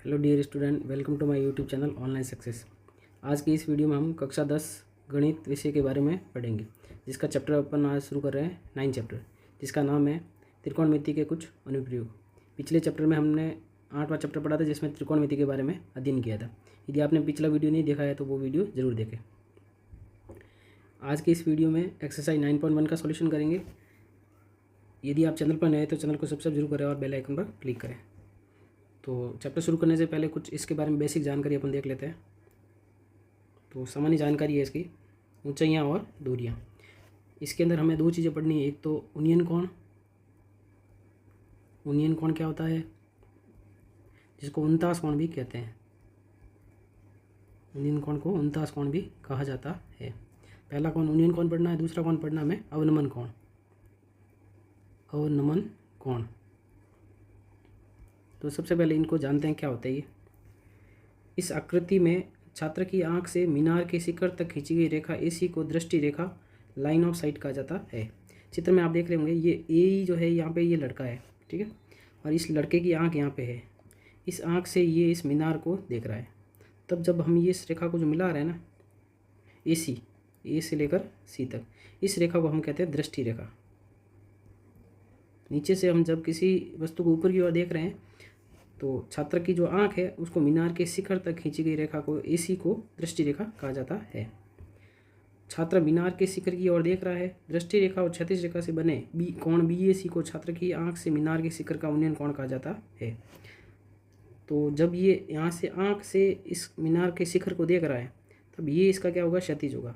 Hello dear student, welcome to my YouTube channel online success. आज की इस video में हम कक्षा 10 गणित विषय के बारे में पढ़ेंगे, जिसका चैप्टर अपन आज शुरू कर रहे हैं 9 चैप्टर, जिसका नाम है त्रिकोणमिति के कुछ अनुप्रयोग। पिछले चैप्टर में हमने 8वां चैप्टर पढ़ा था, जिसमें त्रिकोणमिति के बारे में अध्ययन किया था। यदि आपने पिछला वीडियो नहीं देखा है तो वो वीडियो ज़रूर देखें। आज के इस वीडियो में एक्सरसाइज 9.1 का सॉल्यूशन करेंगे। यदि आप चैनल पर नए हैं तो चैनल को सब्सक्राइब जरूर करें और बेल आइकन पर क्लिक करें। तो चैप्टर शुरू करने से पहले कुछ इसके बारे में बेसिक जानकारी अपन देख लेते हैं। तो सामान्य जानकारी है इसकी, ऊंचाइयाँ और दूरियाँ। इसके अंदर हमें दो चीज़ें पढ़नी है। एक तो यूनियन कोण। यूनियन कोण क्या होता है, जिसको उनतास कोण भी कहते हैं। यूनियन कोण को उनतास कोण भी कहा जाता है। पहला कोण यूनियन कोण पढ़ना है, दूसरा कोण पढ़ना हमें अवनमन कोण। अवनमन कोण। तो सबसे पहले इनको जानते हैं क्या होता है ये। इस आकृति में छात्र की आंख से मीनार के शिखर तक खींची गई रेखा AC को दृष्टि रेखा लाइन ऑफ साइट कहा जाता है। चित्र में आप देख रहे होंगे, ये A जो है यहाँ पे ये लड़का है, ठीक है, और इस लड़के की आंख यहाँ पे है। इस आंख से ये इस मीनार को देख रहा है। तब जब हम ये इस रेखा को जो मिला रहे हैं ना, AC, A से लेकर C तक, इस रेखा को हम कहते हैं दृष्टि रेखा। नीचे से हम जब किसी वस्तु को ऊपर की ओर देख रहे हैं तो छात्र की जो आंख है उसको मीनार के शिखर तक खींची गई रेखा को AC को दृष्टि रेखा कहा जाता है। छात्र मीनार के शिखर की ओर देख रहा है। दृष्टि रेखा और क्षैतिज रेखा से बने कोण BAC को छात्र की आंख से मीनार के शिखर का उन्नयन कोण कहा जाता है। तो जब ये यहाँ से आंख से इस मीनार के शिखर को देख रहा है तब ये इसका क्या होगा, क्षैतिज होगा।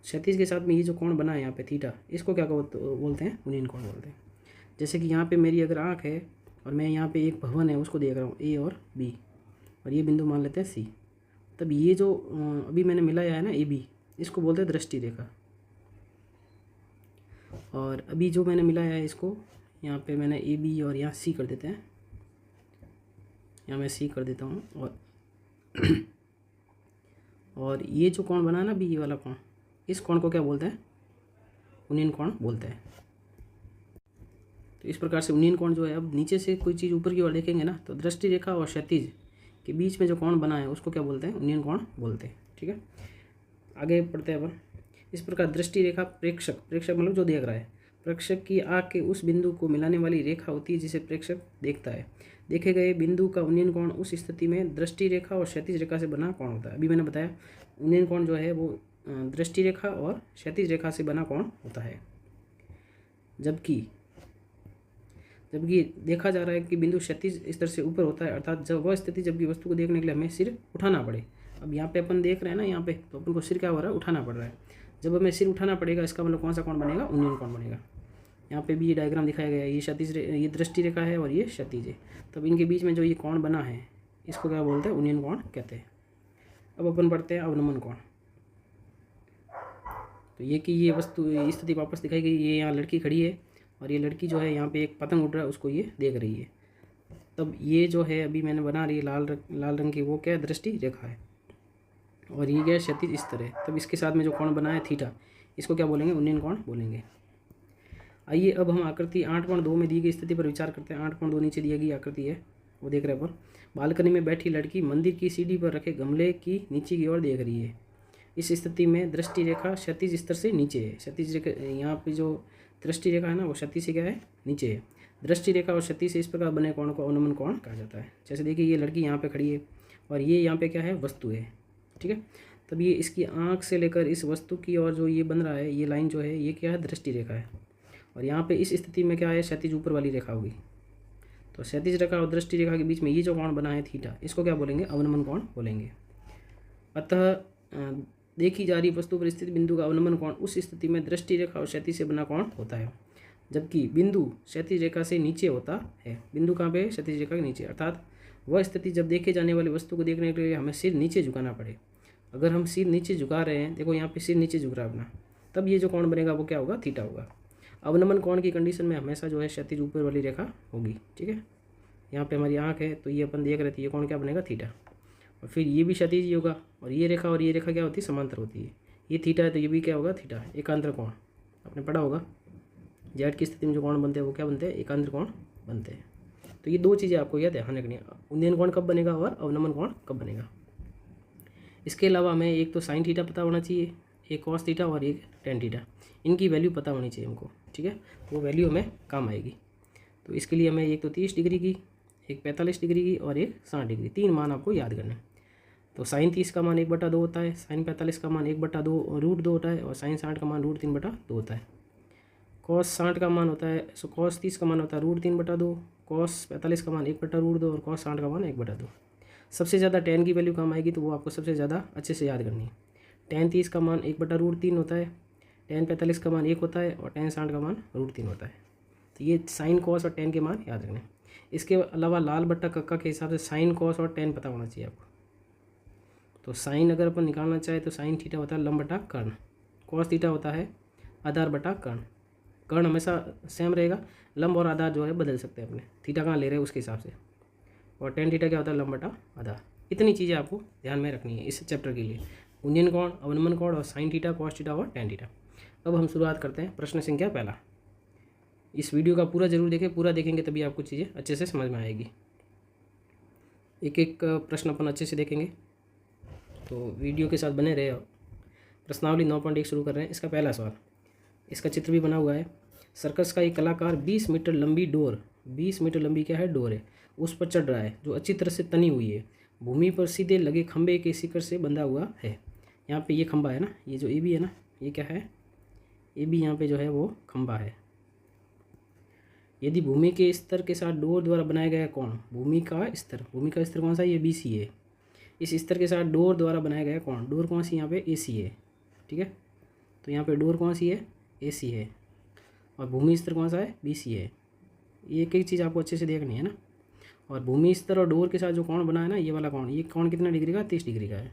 क्षैतिज के साथ में ये जो कोण बना है यहाँ पे थीटा, इसको क्या बोलते हैं, उन्नयन कोण बोलते हैं। जैसे कि यहाँ पे मेरी अगर आंख है और मैं यहाँ पे एक भवन है उसको देख रहा हूँ A और B, और ये बिंदु मान लेते हैं C, तब ये जो अभी मैंने मिलाया है ना AB, इसको बोलते हैं दृष्टि रेखा। और अभी जो मैंने मिलाया है इसको यहाँ पे मैंने AB और यहाँ C कर देते हैं, यहाँ मैं C कर देता हूँ। और ये जो कोण बना है ना B, ये वाला कोण, इस कोण को क्या बोलते हैं, उन्नयन कोण बोलते हैं। तो इस प्रकार से उन्नयन कोण जो है, अब नीचे से कोई चीज़ ऊपर की ओर देखेंगे ना तो दृष्टि रेखा और क्षैतिज के बीच में जो कोण बना है उसको क्या बोलते हैं, उन्नयन कोण बोलते हैं। ठीक है, आगे पढ़ते हैं अपन। इस प्रकार दृष्टि रेखा प्रेक्षक मतलब जो देख रहा है, प्रेक्षक की आँख के उस बिंदु को मिलाने वाली रेखा होती है जिसे प्रेक्षक देखता है। देखे गए बिंदु का उन्नयन कोण उस स्थिति में दृष्टि रेखा और क्षैतिज रेखा से बना कोण होता है। अभी मैंने बताया उन्नयन कोण जो है वो दृष्टि रेखा और क्षैतिज रेखा से बना कोण होता है। जबकि देखा जा रहा है कि बिंदु क्षैतिज स्तर से ऊपर होता है, अर्थात जब वह स्थिति जबकि वस्तु को देखने के लिए हमें सिर उठाना पड़े। अब यहाँ पे अपन देख रहे हैं ना, यहाँ पे तो अपन को सिर क्या हो रहा है, उठाना पड़ रहा है। जब हमें सिर उठाना पड़ेगा, इसका मतलब कौन सा कोण बनेगा, उन्नयन कोण बनेगा। यहाँ पे भी ये डायग्राम दिखाया गया है, ये क्षैतिज ये दृष्टि रेखा है और ये क्षैतिज है। तब इनके बीच में जो ये कोण बना है इसको क्या बोलते हैं, उन्नयन कोण कहते हैं। अब अपन पढ़ते हैं अवनमन कोण। तो ये कि ये वस्तु स्थिति वापस दिखाई गई, ये यहाँ लड़की खड़ी है और ये लड़की जो है यहाँ पे एक पतंग उड़ रहा है उसको ये देख रही है। तब ये जो है अभी मैंने बना रही है लाल रंग की, वो क्या है, दृष्टि रेखा है, और ये क्या है, क्षैतिज स्तर है। तब इसके साथ में जो कोण बना है थीटा, इसको क्या बोलेंगे, उन्नयन कोण बोलेंगे। आइए अब हम आकृति 8.2 में दी गई स्थिति पर विचार करते हैं। 8.2 नीचे दी गई आकृति है, वो देख रहे हैं अपन। बालकनी में बैठी लड़की मंदिर की सीढ़ी पर रखे गमले की नीचे की ओर देख रही है। इस स्थिति में दृष्टि रेखा क्षैतिज स्तर से नीचे है। क्षैतिज रेखा यहाँ पे जो दृष्टि रेखा है ना, वो क्षैतिज से क्या है, नीचे है। दृष्टि रेखा और क्षैतिज से इस प्रकार बने कोण को अवनमन कोण कहा जाता है। जैसे देखिए ये लड़की यहाँ पे खड़ी है और ये यहाँ पे क्या है, वस्तु है, ठीक है। तब ये इसकी आँख से लेकर इस वस्तु की ओर जो ये बन रहा है, ये लाइन जो है, ये क्या है, दृष्टि रेखा है। और यहाँ पे इस स्थिति में क्या है, क्षैतिज ऊपर वाली रेखा होगी। तो क्षैतिज रेखा और दृष्टि रेखा के बीच में ये जो कोण बना है थीटा, इसको क्या बोलेंगे, अवनमन कोण बोलेंगे। अतः देखी जा रही वस्तु पर स्थित बिंदु का अवनमन कोण उस स्थिति में दृष्टि रेखा और क्षैतिज से बना कोण होता है, जबकि बिंदु क्षैतिज रेखा से नीचे होता है। बिंदु कहाँ पे, क्षैतिज रेखा के नीचे, अर्थात वह स्थिति जब देखे जाने वाली वस्तु को देखने के लिए हमें सिर नीचे झुकाना पड़े। अगर हम सिर नीचे झुका रहे हैं, देखो यहाँ पे सिर नीचे झुक रहा है अपना, तब ये जो कोण बनेगा वो क्या होगा, थीटा होगा। अवनमन कोण की कंडीशन में हमेशा जो है क्षैतिज ऊपर वाली रेखा होगी, ठीक है। यहाँ पे हमारी आँख है तो ये अपन देख रहे थे, ये कोण क्या बनेगा, थीटा। और फिर ये भी क्षैतिज ही होगा, और ये रेखा क्या होती है, समांतर होती है। ये थीटा है तो ये भी क्या होगा, थीटा। एकांतर कोण आपने पढ़ा होगा, जेड की स्थिति में जो कोण बनते हैं वो क्या बनते हैं, एकांतर कोण बनते हैं। तो ये दो चीज़ें आपको यह ध्यान रखनी है, उन्नयन कोण कब बनेगा और अवनमन कोण कब बनेगा। इसके अलावा हमें एक तो साइन थीटा पता होना चाहिए, एक कॉस थीटा और एक टेन थीटा, इनकी वैल्यू पता होनी चाहिए हमको, ठीक है। वो वैल्यू हमें काम आएगी। तो इसके लिए हमें एक तो 30 डिग्री की, एक 45 डिग्री की और एक 60 डिग्री, 3 मान आपको याद करने। तो साइन 30 का मान 1/2 होता है, साइन 45 का मान 1/2 √2 होता है और साइन 60 का मान √3/2 होता है। कॉस 60 का मान होता है, कॉस 30 का मान होता है √3/2, कॉस 45 का मान 1/√2 और कॉस 60 का मान 1/2। सबसे ज़्यादा टेन की वैल्यू काम आएगी, तो वो आपको सबसे ज़्यादा अच्छे से याद करनी है। टेन 30 का मान 1/√3 होता है, टेन 45 का मान 1 होता है और टेन 60 का मान √3 होता है। तो ये साइन कॉस और टेन के मान याद रखने। इसके अलावा लाल बट्टा कक्का के हिसाब से साइन कॉस और टेन पता होना चाहिए आपको। तो साइन अगर अपन निकालना चाहे तो साइन थीटा होता है लंब बटा कर्ण, कॉस थीटा होता है आधार बटा कर्ण। कर्ण हमेशा सेम रहेगा, लंब और आधार जो है बदल सकते हैं अपने, थीटा कहाँ ले रहे हैं उसके हिसाब से। और टेन थीटा क्या होता है, लंब बटा आधार। इतनी चीज़ें आपको ध्यान में रखनी है इस चैप्टर के लिए, उन्नयन कोण, अवनमन कोण और साइन थीटा, कॉस थीटा और टेन थीटा। अब हम शुरुआत करते हैं प्रश्न संख्या पहला। इस वीडियो का पूरा जरूर देखें, पूरा देखेंगे तभी आपको चीज़ें अच्छे से समझ में आएगी। एक एक प्रश्न अपन अच्छे से देखेंगे, तो वीडियो के साथ बने रहे। प्रश्नावली 9.1 शुरू कर रहे हैं। इसका पहला सवाल, इसका चित्र भी बना हुआ है। सर्कस का एक कलाकार 20 मीटर लंबी डोर, 20 मीटर लंबी क्या है, डोर है, उस पर चढ़ रहा है जो अच्छी तरह से तनी हुई है, भूमि पर सीधे लगे खंबे के शिखर से बंधा हुआ है। यहाँ पे ये खंबा है ना, ये जो ए बी है ना, ये क्या है, ए बी यहाँ पे जो है वो खंबा है। यदि भूमि के स्तर के साथ डोर द्वारा बनाया गया कोण, भूमि का स्तर कौन सा है, ये बी सी है। इस स्तर के साथ डोर द्वारा बनाया गया कोण, डोर कौन सी यहाँ पे, ए सी है, ठीक है। तो यहाँ पे डोर कौन सी है, ए सी है, और भूमि स्तर कौन सा है, बी सी है। ये एक एक चीज़ आपको अच्छे से देखनी है ना। और भूमि स्तर और डोर के साथ जो कोण बना है ना, ये वाला कोण, ये कोण कितना डिग्री का, 30 डिग्री का है।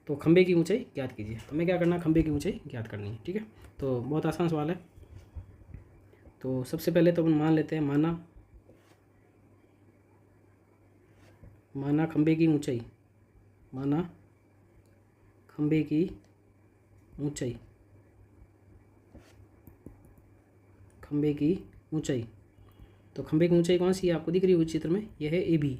तो खंबे की ऊंचाई ज्ञात कीजिए। हमें क्या करना है, खंबे की ऊंचाई ज्ञात करनी है, ठीक है। तो बहुत आसान सवाल है। तो सबसे पहले तो अपन मान लेते हैं, माना खंबे की ऊंचाई, माना खंबे की ऊंचाई, खंबे की ऊंचाई। तो खंबे की ऊंचाई कौन सी है, आपको दिख रही है उस चित्र में, यह है ए बी,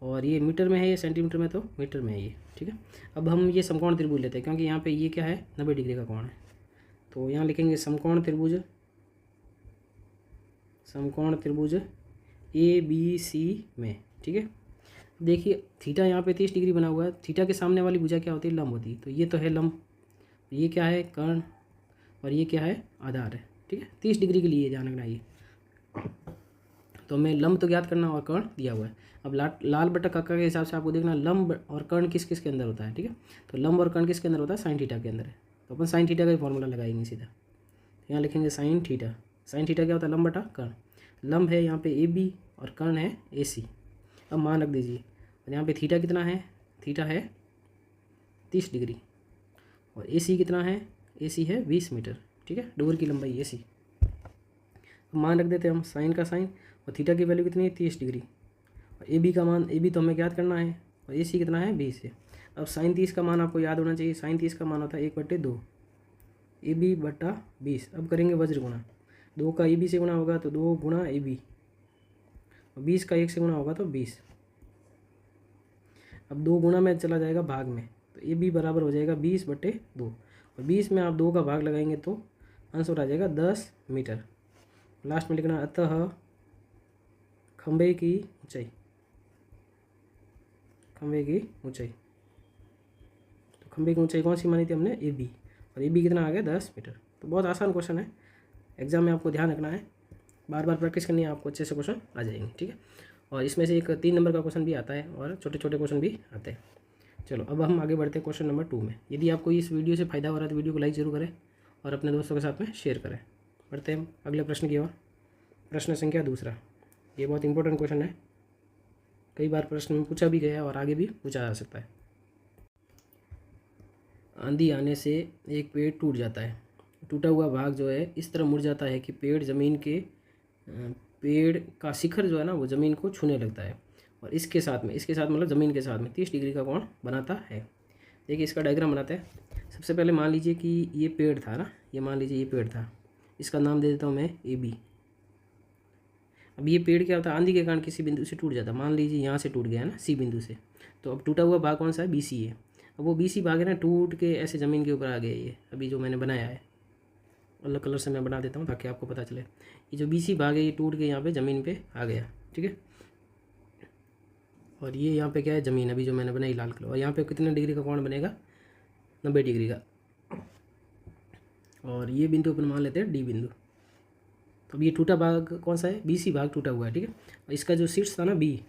और ये मीटर में है, ये सेंटीमीटर में, तो मीटर में है ये, ठीक है। अब हम ये समकोण त्रिभुज लेते हैं, क्योंकि यहाँ पे ये क्या है, 90 डिग्री का कोण है। तो यहाँ लिखेंगे समकोण त्रिभुज, समकोण त्रिभुज ए बी सी में, ठीक है। देखिए थीटा यहाँ पे 30 डिग्री बना हुआ है, थीटा के सामने वाली भुजा क्या होती है, लंब होती है। तो ये तो है लंब, ये क्या है, कर्ण, और ये क्या है, आधार है, ठीक है। 30 डिग्री के लिए ध्यान रखना ये। तो हमें लंब तो ज्ञात करना और कर्ण दिया हुआ है। अब लाल बटा कक्का के हिसाब से आपको देखना लंब और कर्ण किस किस के अंदर होता है, ठीक है। तो लंब और कर्ण किसके अंदर होता है, साइन थीटा के अंदर है। तो अपन साइन थीटा का ही फॉर्मूला लगाएंगे सीधा। यहाँ लिखेंगे साइन थीटा, साइन थीटा क्या होता है, लंब बटा कर्ण। लंब है यहाँ पे ए बी और कर्ण है ए सी। अब मान रख दीजिए, और यहाँ पे थीटा कितना है, थीटा है 30 डिग्री, और ए सी कितना है, ए सी है 20 मीटर, ठीक है, डोर की लंबाई ए सी। अब मान रख देते हैं हम साइन का साइन, और थीटा की वैल्यू कितनी है, 30 डिग्री, और ए बी का मान, ए बी तो हमें याद करना है, और ए सी कितना है, 20 है। अब साइन 30 का मान आपको याद होना चाहिए, साइन 30 का मान होता है 1/2 ए बी बटा 20। अब करेंगे वज्र गुणा, 2 का ए बी से गुणा होगा तो 2 गुणा ए बी, और 20 का 1 से गुणा होगा तो 20। अब 2 गुणा में चला जाएगा भाग में, तो ए बी बराबर हो जाएगा 20/2, और 20 में आप 2 का भाग लगाएंगे तो आंसर आ जाएगा 10 मीटर। लास्ट में लिखना अतः खंबे की ऊंचाई, खंबे की ऊंचाई। तो खंबे की ऊंचाई कौन सी मानी थी हमने, ए बी, और ए बी कितना आ गया, 10 मीटर। तो बहुत आसान क्वेश्चन है, एग्जाम में आपको ध्यान रखना है, बार बार प्रैक्टिस करनी है, आपको अच्छे से क्वेश्चन आ जाएंगे, ठीक है। और इसमें से एक 3 नंबर का क्वेश्चन भी आता है, और छोटे छोटे क्वेश्चन भी आते हैं। चलो अब हम आगे बढ़ते हैं क्वेश्चन नंबर 2 में। यदि आपको इस वीडियो से फायदा हो रहा है तो वीडियो को लाइक जरूर करें और अपने दोस्तों के साथ में शेयर करें। बढ़ते हैं हम अगले प्रश्न की ओर। प्रश्न संख्या 2, ये बहुत इंपॉर्टेंट क्वेश्चन है, कई बार प्रश्न में पूछा भी गया है और आगे भी पूछा जा सकता है। आंधी आने से एक पेड़ टूट जाता है, टूटा हुआ भाग जो है इस तरह मुड़ जाता है कि पेड़ का शिखर जो है ना वो ज़मीन को छूने लगता है, और इसके साथ मतलब ज़मीन के साथ में 30 डिग्री का कोण बनाता है। देखिए इसका डायग्राम बनाते हैं। सबसे पहले मान लीजिए कि ये पेड़ था ना, ये मान लीजिए ये पेड़ था, इसका नाम दे देता हूँ मैं ए बी। अब ये पेड़ क्या होता है, आंधी के कारण किसी बिंदु से टूट जाता है। मान लीजिए यहाँ से टूट गया है ना, सी बिंदु से, तो अब टूटा हुआ भाग कौन सा है, बी सी है। अब वो बी सी भाग है ना, टूट के ऐसे ज़मीन के ऊपर आ गया। ये अभी जो मैंने बनाया है, अलग कलर से मैं बना देता हूँ ताकि आपको पता चले। ये जो बी सी भाग है ये टूट के यहाँ पे ज़मीन पे आ गया, ठीक है। और ये यहाँ पे क्या है, ज़मीन अभी जो मैंने बनाई लाल कलर। और यहाँ पे कितने डिग्री का कोण बनेगा, 90 डिग्री का। और ये बिंदु अपन मान लेते हैं डी बिंदु। तो अब ये टूटा भाग कौन सा है, बी सी भाग टूटा हुआ है, ठीक है। और इसका जो शीर्ष था ना बी,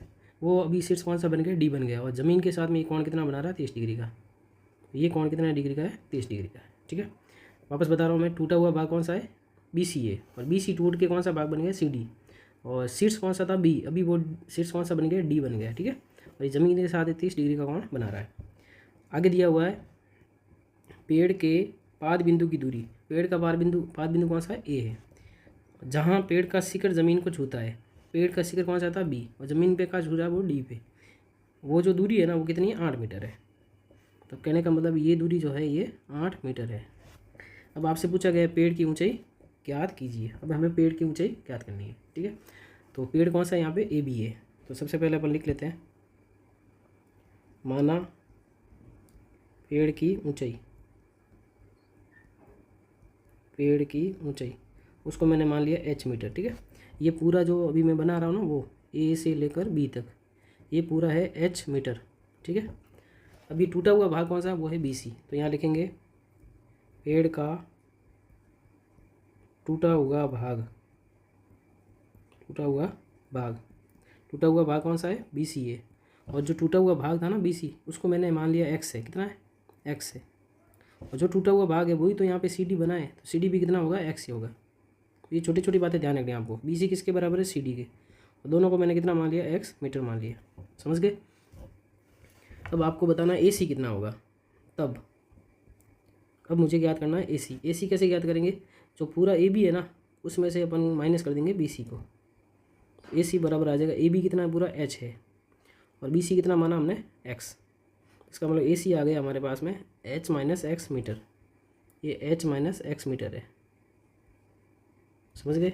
वो अभी शीर्ष कौन सा बन गया, डी बन गया। और ज़मीन के साथ में ये कोण कितना बना रहा है, 30 डिग्री का। ये कोण कितना डिग्री का है, 30 डिग्री का है, ठीक है। वापस बता रहा हूँ मैं, टूटा हुआ भाग कौन सा है, बी सी है। और बी सी टूट के कौन सा भाग बन गया, सी डी। और शीर्ष कौन सा था, बी, अभी वो शीर्ष कौन सा बन गया, डी बन गया, ठीक है। और ये ज़मीन के साथ 30 डिग्री का कोण बना रहा है। आगे दिया हुआ है पेड़ के पाद बिंदु की दूरी। पेड़ का पाद बिंदु कौन सा है, ए है। जहाँ पेड़ का शिखर ज़मीन को छूता है, पेड़ का शिखर कौन सा था, बी, और ज़मीन पे का छू रहा है वो डी पे। वो जो दूरी है ना वो कितनी है, 8 मीटर है। तो कहने का मतलब ये दूरी जो है ये 8 मीटर है। अब आपसे पूछा गया पेड़ की ऊंचाई ज्ञात कीजिए। अब हमें पेड़ की ऊंचाई ज्ञात करनी है, ठीक है। तो पेड़ कौन सा है यहाँ पे, ए बी है। तो सबसे पहले अपन लिख लेते हैं, माना पेड़ की ऊंचाई, पेड़ की ऊंचाई उसको मैंने मान लिया एच मीटर, ठीक है। ये पूरा जो अभी मैं बना रहा हूँ ना वो ए से लेकर बी तक ये पूरा है एच मीटर, ठीक है। अभी टूटा हुआ भाग कौन सा, वो है बी सी। तो यहाँ लिखेंगे पेड़ का टूटा हुआ भाग, टूटा हुआ भाग कौन सा है, बी सी है। और जो टूटा हुआ भाग था ना बी सी, उसको मैंने मान लिया एक्स है। कितना है, एक्स है। और जो टूटा हुआ भाग है वही तो यहाँ पे सी डी बना है, तो सी डी भी कितना होगा, एक्स ही होगा। ये छोटी छोटी बातें ध्यान रखनी है आपको। बी सी किसके बराबर है, सी डी के। और दोनों को मैंने कितना मान लिया, एक्स मीटर मान लिया, समझ गए। अब आपको बताना ए सी कितना होगा तब। अब मुझे याद करना है ए सी। ए सी कैसे याद करेंगे, जो पूरा ए बी है ना उसमें से अपन माइनस कर देंगे बी सी को। ए सी बराबर आ जाएगा, ए बी कितना है पूरा, एच है, और बी सी कितना माना हमने, एक्स। इसका मतलब ए सी आ गया हमारे पास में एच माइनस एक्स मीटर। ये एच माइनस एक्स मीटर है, समझ गए।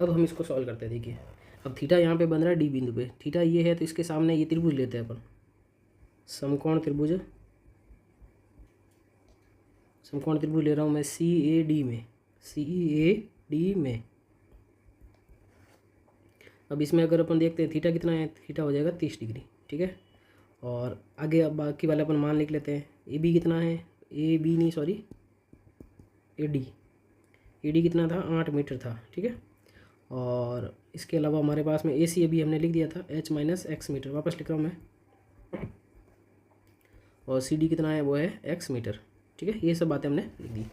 अब हम इसको सॉल्व करते हैं। देखिए अब थीटा यहाँ पे बन रहा है डी बिंदु पे, थीटा ये है तो इसके सामने ये त्रिभुज लेते हैं अपन, समकोण त्रिभुज ले रहा हूँ मैं सी ए डी में। अब इसमें अगर अपन देखते हैं थीटा कितना है, थीटा हो जाएगा 30 डिग्री, ठीक है। और आगे अब बाकी वाले अपन मान लिख लेते हैं। ए बी कितना है, ए डी कितना था, 8 मीटर था, ठीक है। और इसके अलावा हमारे पास में ए सी अभी हमने लिख दिया था एच माइनस एक्स मीटर, वापस लिख रहा हूँ मैं। और सी डी कितना है, वो है एक्स मीटर, ठीक है। ये सब बातें हमने लिख दी।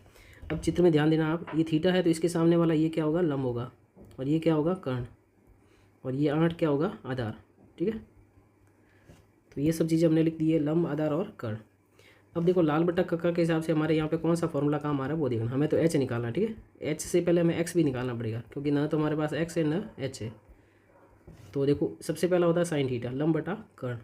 अब चित्र में ध्यान देना आप, ये थीटा है तो इसके सामने वाला ये क्या होगा, लंब होगा, और ये क्या होगा, कर्ण, और ये 8 क्या होगा, आधार, ठीक है। तो ये सब चीज़ें हमने लिख दी है, लंब, आधार और कर्ण। अब देखो लाल बट्टा कक्का के हिसाब से हमारे यहाँ पे कौन सा फॉर्मूला काम आ रहा है वो देखना। हमें तो एच निकालना है, ठीक है। एच से पहले हमें एक्स भी निकालना पड़ेगा, क्योंकि ना तो हमारे पास एक्स है ना एच है। तो देखो सबसे पहला होता है साइन थीटा, लंब बटा कर्ण।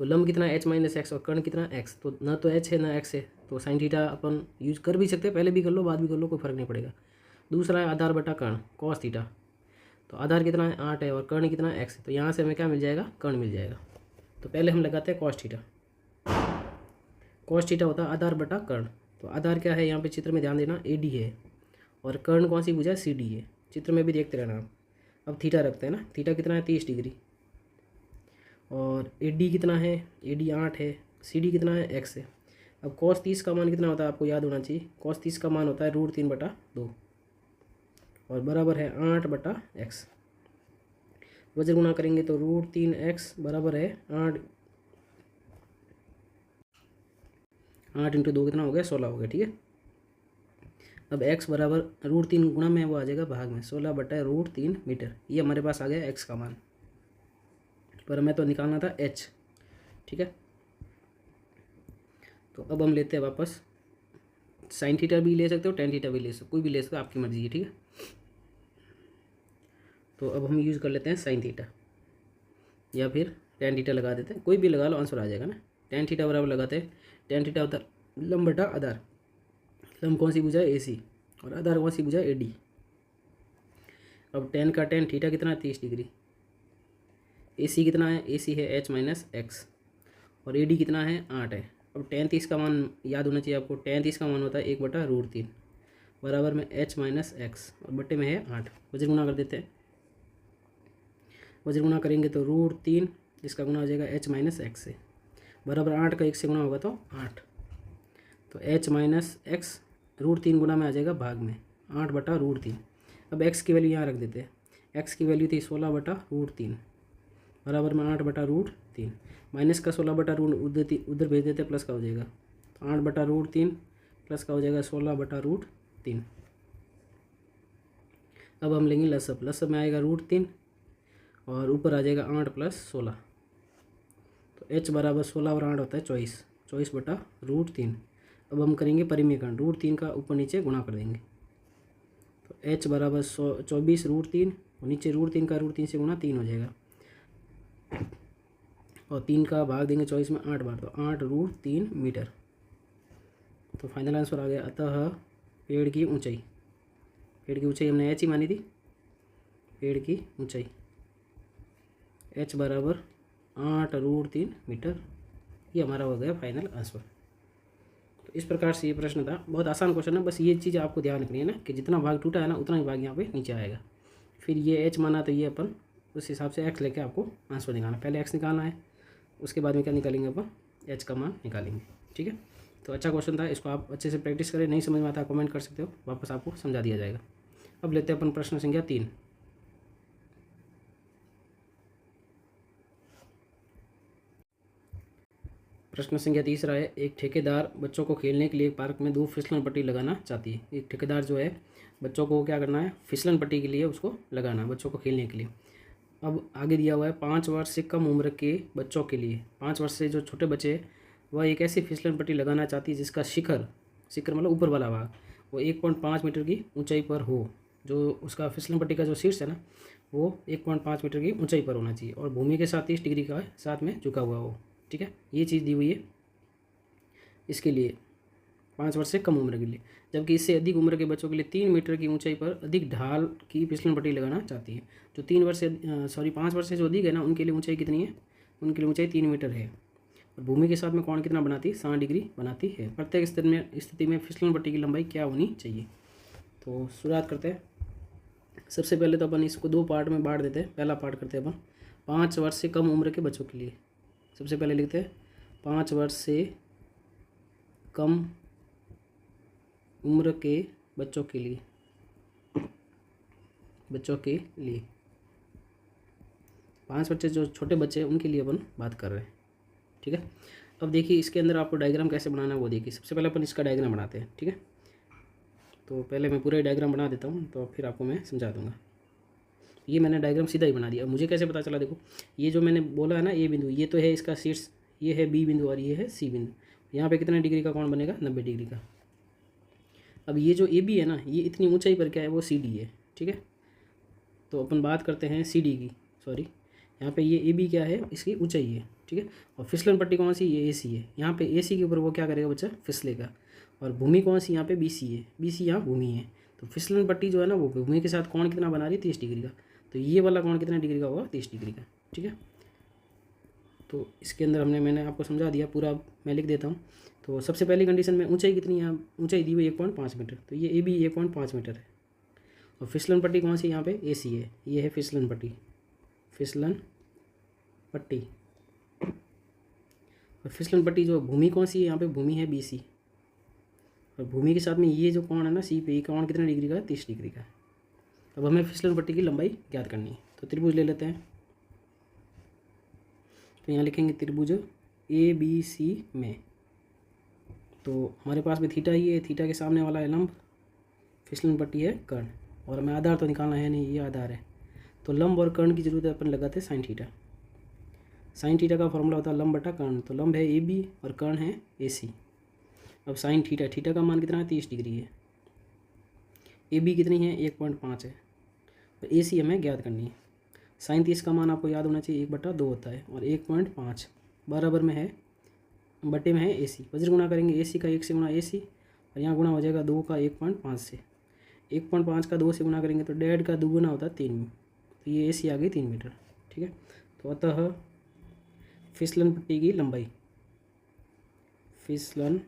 तो लंब कितना, एच माइनस एक्स, और कर्ण कितना, एक्स। तो ना तो एच है ना एक्स है, तो साइन थीटा अपन यूज कर भी सकते हैं, पहले भी कर लो बाद भी कर लो, कोई फर्क नहीं पड़ेगा। दूसरा है आधार बटा कर्ण, कॉस थीटा। तो आधार कितना है, 8 है, और कर्ण कितना, एक्स है। तो यहाँ से हमें क्या मिल जाएगा, कर्ण मिल जाएगा। तो पहले हम लगाते हैं कॉस थीटा। कॉस थीटा होता है आधार बटा कर्ण। तो आधार क्या है, यहाँ पे चित्र में ध्यान देना, ए डी है, और कर्ण कौन सी भुजा है, सी डी है। चित्र में भी देखते रहना आप। अब थीटा रखते हैं ना, थीटा कितना है, 30 डिग्री, और ए डी कितना है, ए डी 8 है, सी डी कितना है, एक्स है। अब कॉस 30 का मान कितना होता है, आपको याद होना चाहिए। कॉस 30 का मान होता है √3/2, और बराबर है 8/x। वजन गुणा करेंगे तो √3x बराबर है 8 × 2 कितना हो गया, 16 हो गया, ठीक है। अब x बराबर √3 गुणा में वो आ जाएगा भाग में, 16/√3 मीटर। ये हमारे पास आ गया x का मान, पर हमें तो निकालना था h, ठीक है। तो अब हम लेते हैं वापस, साइन थीटा भी ले सकते हो, टेन थीटा भी ले सकते हो, कोई भी ले सकते हो, आपकी मर्जी है, ठीक है। तो अब हम यूज़ कर लेते हैं साइन थीटा, या फिर टेन थीटा लगा देते हैं, कोई भी लगा लो, आंसर आ जाएगा ना। टेन थीटा बराबर लगाते हैं, टेन थीटा होता है लंब बटा आधार। लंब कौन सी भुजा है, ए सी, और आधार कौन सी भुजा है, ए डी। अब टेन का टेन, थीटा कितना है 30 डिग्री। ए सी कितना है, ए सी है एच माइनस एक्स, और ए डी कितना है 8 है। अब टेन 30 का मान याद होना चाहिए आपको, टेन 30 का मान होता है 1/√3 बराबर में एच माइनस एक्स, और बट्टे में है 8। वज्र गुना कर देते हैं, वज्र गुना करेंगे तो √3 जिसका गुना हो जाएगा एच माइनस एक्स से, बराबर 8 का 1 से गुना होगा तो 8, तो एच माइनस एक्स √3 गुना में आ जाएगा भाग में 8/√3। अब एक्स की वैल्यू यहाँ रख देते हैं, एक्स की वैल्यू थी 16/√3 बराबर में 8/√3, माइनस का 16/√3 उधर भेज देते प्लस का हो जाएगा, तो 8/√3 प्लस का हो जाएगा 16/√3। अब हम लेंगे लसअप, लसअप में आएगा √3 और ऊपर आ जाएगा 8 + 16, तो h बराबर 16 और 8 होता है 24, 24/√3। अब हम करेंगे परिमेयकरण, √3 का ऊपर नीचे गुणा कर देंगे, तो h बराबर 24√3 और नीचे √3 का √3 से गुणा 3 हो जाएगा, और 3 का भाग देंगे 24 में 8 बार, तो 8√3 मीटर। तो फाइनल आंसर आ गया। अतः पेड़ की ऊंचाई, पेड़ की ऊंचाई हमने h ही मानी थी, पेड़ की ऊंचाई h बराबर 8√3 मीटर, ये हमारा हो गया फाइनल आंसर। तो इस प्रकार से ये प्रश्न था, बहुत आसान क्वेश्चन है, बस ये चीज़ आपको ध्यान रखनी है ना कि जितना भाग टूटा है ना उतना ही भाग यहाँ पे नीचे आएगा। फिर ये h माना तो ये अपन उस हिसाब से x लेके आपको आंसर निकालना, पहले x निकालना है, उसके बाद में क्या निकालेंगे अपन h का मान निकालेंगे। ठीक है, तो अच्छा क्वेश्चन था, इसको आप अच्छे से प्रैक्टिस करें, नहीं समझ में आता कमेंट कर सकते हो, वापस आपको समझा दिया जाएगा। अब लेते हैं अपन प्रश्न संख्या 3। प्रश्न संख्या तीसरा है, एक ठेकेदार बच्चों को खेलने के लिए पार्क में 2 फिसलन पट्टी लगाना चाहती है। एक ठेकेदार जो है बच्चों को क्या करना है, फिसलन पट्टी के लिए उसको लगाना, बच्चों को खेलने के लिए। अब आगे दिया हुआ है 5 वर्ष से कम उम्र के बच्चों के लिए, 5 वर्ष से जो छोटे बच्चे हैं वह एक ऐसी फिसलन पट्टी लगाना चाहती है जिसका शिखर, शिखर मतलब ऊपर वाला भाग, वो 1.5 मीटर की ऊंचाई पर हो। जो उसका फिसलन पट्टी का जो शीर्ष है ना वो 1.5 मीटर की ऊंचाई पर होना चाहिए, और भूमि के साथ 30 डिग्री का साथ में झुका हुआ हो। ठीक है, ये चीज़ दी हुई है इसके लिए 5 वर्ष से कम उम्र के लिए, जबकि इससे अधिक उम्र के बच्चों के लिए 3 मीटर की ऊंचाई पर अधिक ढाल की फिसलन पट्टी लगाना चाहती है। जो 5 वर्ष से जो अधिक है ना उनके लिए ऊंचाई कितनी है, उनके लिए ऊंचाई 3 मीटर है, और भूमि के साथ में कोण कितना बनाती है, 60 डिग्री बनाती है। प्रत्येक स्थिति में फिसलन पट्टी की लंबाई क्या होनी चाहिए। तो शुरुआत करते हैं। सबसे पहले तो अपन इसको 2 पार्ट में बांट देते हैं। पहला पार्ट करते हैं अपन 5 वर्ष से कम उम्र के बच्चों के लिए। सबसे पहले लिखते हैं 5 वर्ष से कम उम्र के बच्चों के लिए, बच्चों के लिए 5 बच्चे जो छोटे बच्चे हैं उनके लिए अपन बात कर रहे हैं। ठीक है, अब देखिए इसके अंदर आपको डायग्राम कैसे बनाना है वो देखिए। सबसे पहले अपन इसका डायग्राम बनाते हैं। ठीक है, तो पहले मैं पूरा डायग्राम बना देता हूँ, तो फिर आपको मैं समझा दूँगा। ये मैंने डायग्राम सीधा ही बना दिया। मुझे कैसे पता चला, देखो ये जो मैंने बोला है ना ए बिंदु, ये तो है इसका शीर्ष, ये है बी बिंदु और ये है सी बिंदु। यहाँ पे कितने डिग्री का कोण बनेगा, 90 डिग्री का। अब ये जो ए बी है ना ये इतनी ऊंचाई पर क्या है, वो सी डी है। ठीक है, तो अपन बात करते हैं सी डी की, सॉरी यहाँ पे ये ए बी क्या है, इसकी ऊंचाई है। ठीक है, और फिसलन पट्टी कौन सी, ये ए सी है। यहाँ पे ए सी के ऊपर वो क्या करेगा बच्चा, फिसलेगा। और भूमि कौन सी, यहाँ पे बी सी है, बी सी यहाँ भूमि है। तो फिसलन पट्टी जो है ना वो भूमि के साथ कोण कितना बना रही है, 30 डिग्री का। तो ये वाला कोण कितने डिग्री का होगा, 30 डिग्री का। ठीक है, तो इसके अंदर मैंने आपको समझा दिया, पूरा मैं लिख देता हूँ। तो सबसे पहली कंडीशन में ऊंचाई कितनी है, ऊंचाई दी हुई 1.5 मीटर, तो ये ए बी 1.5 मीटर है। और फिसलन पट्टी कौन सी, यहाँ पे ए सी है, ये है फिसलन पट्टी, फिसलन पट्टी। और फिसलन पट्टी जो भूमि कौन सी है, यहाँ पे भूमि है बी सी, और भूमि के साथ में ये जो कोण है ना सी पे, ये कोण कितने डिग्री का है, 30 डिग्री का। अब हमें फिसलन पट्टी की लंबाई ज्ञात करनी है, तो त्रिभुज ले लेते हैं। तो यहाँ लिखेंगे त्रिभुज ए बी सी में, तो हमारे पास भी थीटा ही है, थीटा के सामने वाला है लंब, फिसलन पट्टी है कर्ण, और हमें आधार तो निकालना है नहीं, ये आधार है। तो लंब और कर्ण की जरूरत है, अपन लगाते हैं साइन थीटा। साइन थीटा का फॉर्मूला होता है लंब बटा कर्ण, तो लंब है ए बी और कर्ण है ए सी। अब साइन थीटा, थीटा का मान कितना है, 30 डिग्री है। ए बी कितनी है, 1.5 है, और ए सी हमें ज्ञात करनी है। साइन 30 का मान आपको याद होना चाहिए, 1/2 होता है, और 1.5 बराबर में है, बटे में है ए सी। वज्र गुणा करेंगे ए सी का 1 से गुणा ए सी, और यहाँ गुणा हो जाएगा 2 का 1.5 से। 1.5 का 2 से गुना करेंगे तो 1.5 का दुगुना होता है 3, तो ये ऐसी आ गई 3 मीटर। ठीक है, तो अतः फिसलन पट्टी की लंबाई, फिसलन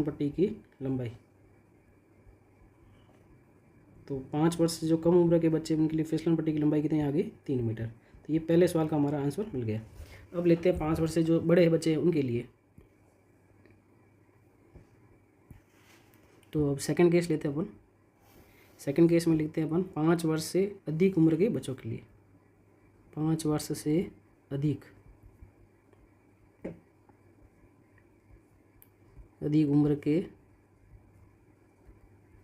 पट्टी की लंबाई, तो 5 वर्ष से जो कम उम्र के बच्चे उनके लिए फिसलन पट्टी की लंबाई कितनी आ गई 3 मीटर। तो ये पहले सवाल का हमारा आंसर मिल गया। अब लेते हैं 5 वर्ष से जो बड़े बच्चे हैं उनके लिए। तो अब सेकंड केस लेते हैं अपन। सेकंड केस में लिखते हैं अपन 5 वर्ष से अधिक उम्र के बच्चों के लिए, 5 वर्ष से अधिक उम्र के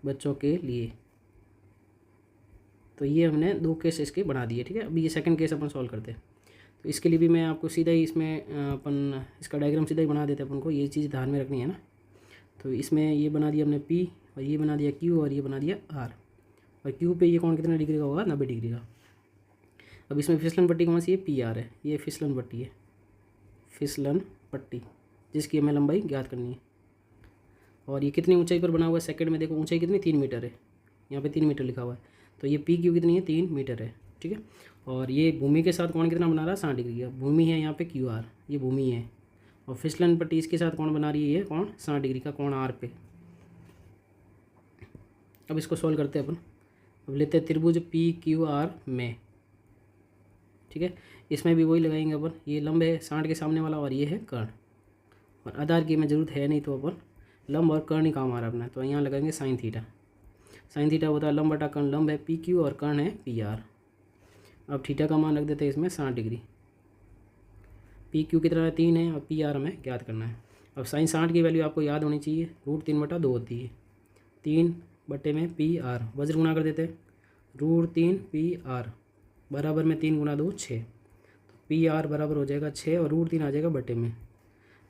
बच्चों के लिए। तो ये हमने 2 केस इसके बना दिए। ठीक है, अभी ये सेकंड केस अपन सॉल्व करते हैं। तो इसके लिए भी मैं आपको सीधा ही इसमें अपन इसका डायग्राम सीधा ही बना देते हैं। अपन को ये चीज़ ध्यान में रखनी है ना। तो इसमें ये बना दिया हमने P, और ये बना दिया Q, और ये बना दिया R। और Q पे ये कौन कितना डिग्री का होगा, 90 डिग्री का। अब इसमें फिसलन पट्टी कौन सी है, PR है। ये फिसलन पट्टी है, फिसलन पट्टी, जिसकी हमें लंबाई ज्ञात करनी है। और ये कितनी ऊंचाई पर बना हुआ है, सेकंड में देखो ऊंचाई कितनी, 3 मीटर है। यहाँ पे 3 मीटर लिखा हुआ है। तो ये PQ कितनी है, 3 मीटर है। ठीक है, और ये भूमि के साथ कौन कितना बना रहा है, 60 डिग्री का। भूमि है यहाँ पे QR, ये भूमि है। और फिसलन पट्टी इसके साथ कौन बना रही है, ये कौन, 60 डिग्री का कोण R पे। अब इसको सॉल्व करते हैं अपन। अब लेते हैं त्रिभुज PQR में। ठीक है, इसमें भी वही लगाएंगे अपन। ये लंब है 60 के सामने वाला, और ये है कर्ण। और आधार की हमें ज़रूरत है नहीं, तो अपन लंब और कर्ण ही काम आ रहा है अपना। तो यहाँ लगाएंगे साइन थीटा। साइन थीटा होता है लंब बटा कर्ण। लंब है PQ और कर्ण है PR। अब थीटा का मान रख देते हैं इसमें 60 डिग्री। PQ कितना है, 3 है, और PR हमें ज्ञात करना है। अब साइन 60 की वैल्यू आपको याद होनी चाहिए, √3/2 होती है। 3 बटे में PR, वज्र गुणा कर देते हैं, √3 PR बराबर में 3 गुणा 2 6। तो PR बराबर हो जाएगा 6, और √3 आ जाएगा बटे में।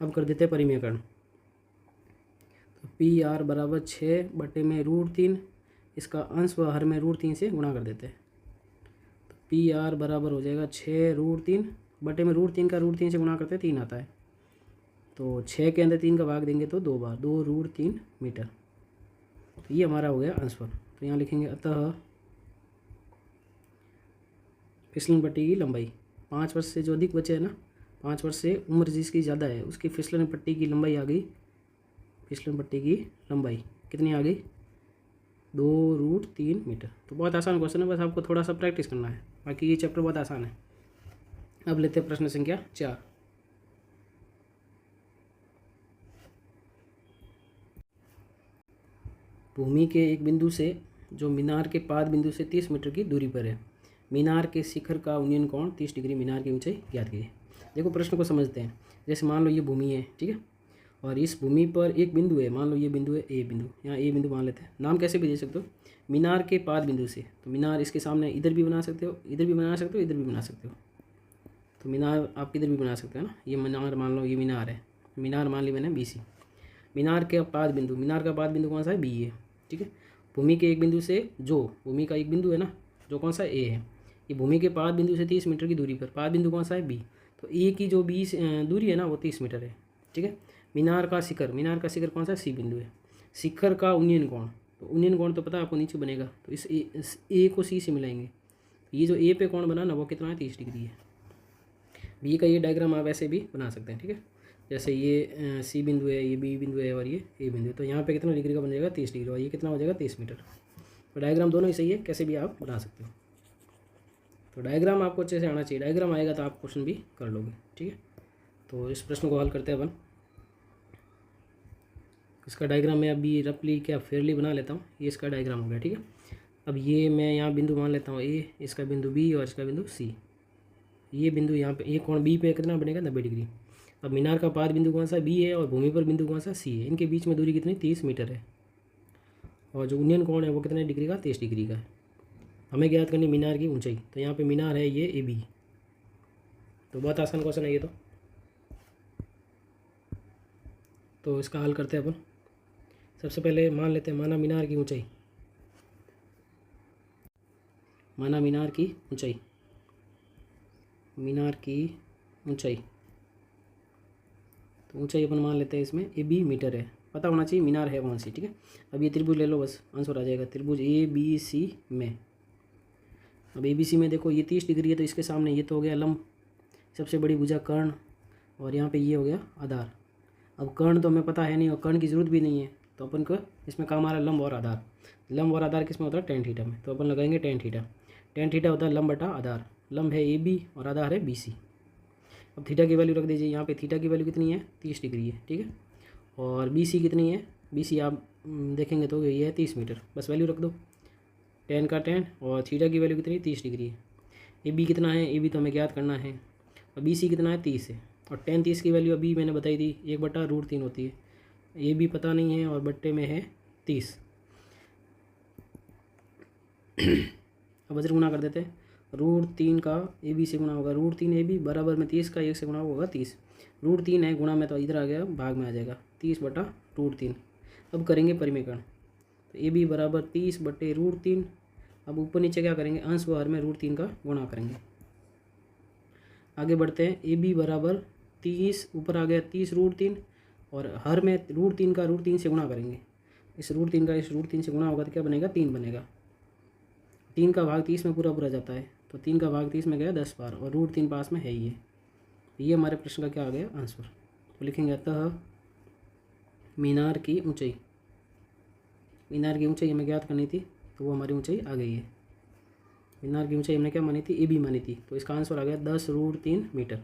अब कर देते हैं परिमेयकरण। तो PR बराबर 6 बटे में √3, इसका अंश व हर में √3 से गुणा कर देते हैं। तो PR बराबर हो जाएगा 6 √3 बटे में √3 का √3 से गुणा करते हैं 3 आता है। तो 6 के अंदर 3 का भाग देंगे तो 2 बार, 2 √3 मीटर। तो ये हमारा हो गया आंसर। तो यहाँ लिखेंगे अतः फिसलन पट्टी की लंबाई, 5 वर्ष से जो अधिक बचे हैं ना, 5 वर्ष से उम्र जिसकी ज़्यादा है, उसकी फिसलन पट्टी की लंबाई आ गई। फिसलन पट्टी की लंबाई कितनी आ गई, 2√3 मीटर। तो बहुत आसान क्वेश्चन है, बस आपको थोड़ा सा प्रैक्टिस करना है। बाकी ये चैप्टर बहुत आसान है। अब लेते हैं प्रश्न संख्या 4। भूमि के एक बिंदु से जो मीनार के पाद बिंदु से 30 मीटर की दूरी पर है, मीनार के शिखर का उन्नयन कोण 30 डिग्री, मीनार की ऊंचाई ज्ञात कीजिए। देखो प्रश्न को समझते हैं। जैसे मान लो ये भूमि है, ठीक है, और इस भूमि पर एक बिंदु है। मान लो ये बिंदु है A बिंदु, यहाँ A बिंदु मान लेते हैं। नाम कैसे भी दे सकते हो, मीनार के पाद बिंदु से। तो मीनार इसके सामने इधर भी बना सकते हो, इधर भी बना सकते हो, इधर भी बना सकते हो। तो मीनार आप इधर भी बना सकते हो ना। ये मीनार मान लो, ये मीनार है, मीनार मान ली मैंने BC। मीनार के पाद बिंदु, मीनार का पाद बिंदु कौन सा है, B है। ठीक है, भूमि के एक बिंदु से, जो भूमि का एक बिंदु है ना, जो कौन सा A है, ये भूमि के पाद बिंदु से 30 मीटर की दूरी पर, पाद बिंदु कौन सा है B। तो A की जो 20 दूरी है ना, वो 30 मीटर है। ठीक है, मीनार का शिखर, मीनार का शिखर कौन सा, C बिंदु है। शिखर का उन्नयन कोण, तो उन्नयन कोण तो पता है आपको, नीचे बनेगा। तो इस A को C से मिलाएंगे। ये जो A पे कोण बना ना, वो कितना है, 30 डिग्री है। B का ये डायग्राम आप ऐसे भी बना सकते हैं। ठीक है, जैसे ये C बिंदु है, ये B बिंदु है, और ये A बिंदु है। तो यहाँ पे कितना डिग्री का बन जाएगा, 30 डिग्री, और ये कितना हो जाएगा, 30 मीटर। तो डायग्राम दोनों ही सही है, कैसे भी आप बना सकते हो। तो डायग्राम आपको अच्छे से आना चाहिए। डायग्राम आएगा तो आप क्वेश्चन भी कर लोगे। ठीक है, तो इस प्रश्न को हल करते हैं अपन। इसका डायग्राम मैं अभी रफली क्या फेयरली बना लेता हूँ। ये इसका डायग्राम हो गया। ठीक है, अब ये मैं यहाँ बिंदु मान लेता हूँ A, इसका बिंदु B, और इसका बिंदु C। ये बिंदु यहाँ पे, ये कोण B पे कितना बनेगा, 90 डिग्री। अब मीनार का पाद बिंदु कौन सा, B है, और भूमि पर बिंदु कौन सा, C है। इनके बीच में दूरी कितनी, 30 मीटर है। और जो उन्नयन कोण है वो कितने डिग्री का, 30 डिग्री का है। हमें ज्ञात करनी मीनार की ऊंचाई। तो यहाँ पे मीनार है ये AB। तो बहुत आसान क्वेश्चन है ये। तो इसका हल करते हैं अपन। सबसे पहले मान लेते हैं, माना मीनार की ऊंचाई, माना मीनार की ऊंचाई, मीनार की ऊंचाई। तो ऊंचाई अपन मान लेते हैं इसमें ए बी मीटर है, पता होना चाहिए मीनार है कौन सी। ठीक है, अब ये त्रिभुज ले लो, बस आंसर आ जाएगा त्रिभुज ए बी सी में। अब ए बी सी में देखो ये 30 डिग्री है, तो इसके सामने ये तो हो गया लंब, सबसे बड़ी भुजा कर्ण, और यहाँ पे ये हो गया आधार। अब कर्ण तो हमें पता है नहीं और कर्ण की जरूरत भी नहीं है, तो अपन को इसमें काम आ रहा है लंब और आधार। लंब और आधार किसमें होता है? टेन थीटा में, तो अपन लगाएंगे टेन थीटा। टेन थीटा होता है लंब बटा आधार, लंब है ए बी और आधार है बी सी। अब थीटा की वैल्यू रख दीजिए, यहाँ पे थीटा की वैल्यू कितनी है? 30 डिग्री है। ठीक है, और बी सी कितनी है? बी सी आप देखेंगे तो ये है 30 मीटर, बस वैल्यू रख दो, टेन का टेन, और थीटा की वैल्यू कितनी? 30 डिग्री है। ए बी कितना है? ए बी तो हमें ज्ञात करना है, और बी सी कितना है? 30 है। और टेन 30 की वैल्यू अभी मैंने बताई थी 1/√3 होती है। ए बी पता नहीं है और बट्टे में है 30। अब वज्र गुणा कर देते हैं, √3 का ए बी से गुणा होगा √3 ए बी बराबर में 30 का 1 से गुणा होगा 30। √3 है, गुणा में तो इधर आ गया, भाग में आ जाएगा 30/√3। अब करेंगे परिमेयकरण, तो ए बी बराबर 30/√3। अब ऊपर नीचे क्या करेंगे? अंश व हर में √3 का गुणा करेंगे। आगे बढ़ते हैं, ए बी बराबर 30, ऊपर आ गया 30√3, और हर में √3 का √3 से गुणा करेंगे। इस √3 का इस √3 से गुणा होगा तो क्या बनेगा? 3 बनेगा। 3 का भाग 30 में पूरा पूरा जाता है, तो 3 का भाग 30 में गया 10 बार, और √3 पास में है ही है। ये हमारे प्रश्न का क्या आ गया? आंसर। तो लिखेंगे अतः मीनार की ऊंचाई, मीनार की ऊंचाई हमें ज्ञात करनी थी, तो वो हमारी ऊंचाई आ गई है। मीनार की ऊंचाई हमने क्या मानी थी? ए बी मानी थी, तो इसका आंसर आ गया 10√3 मीटर।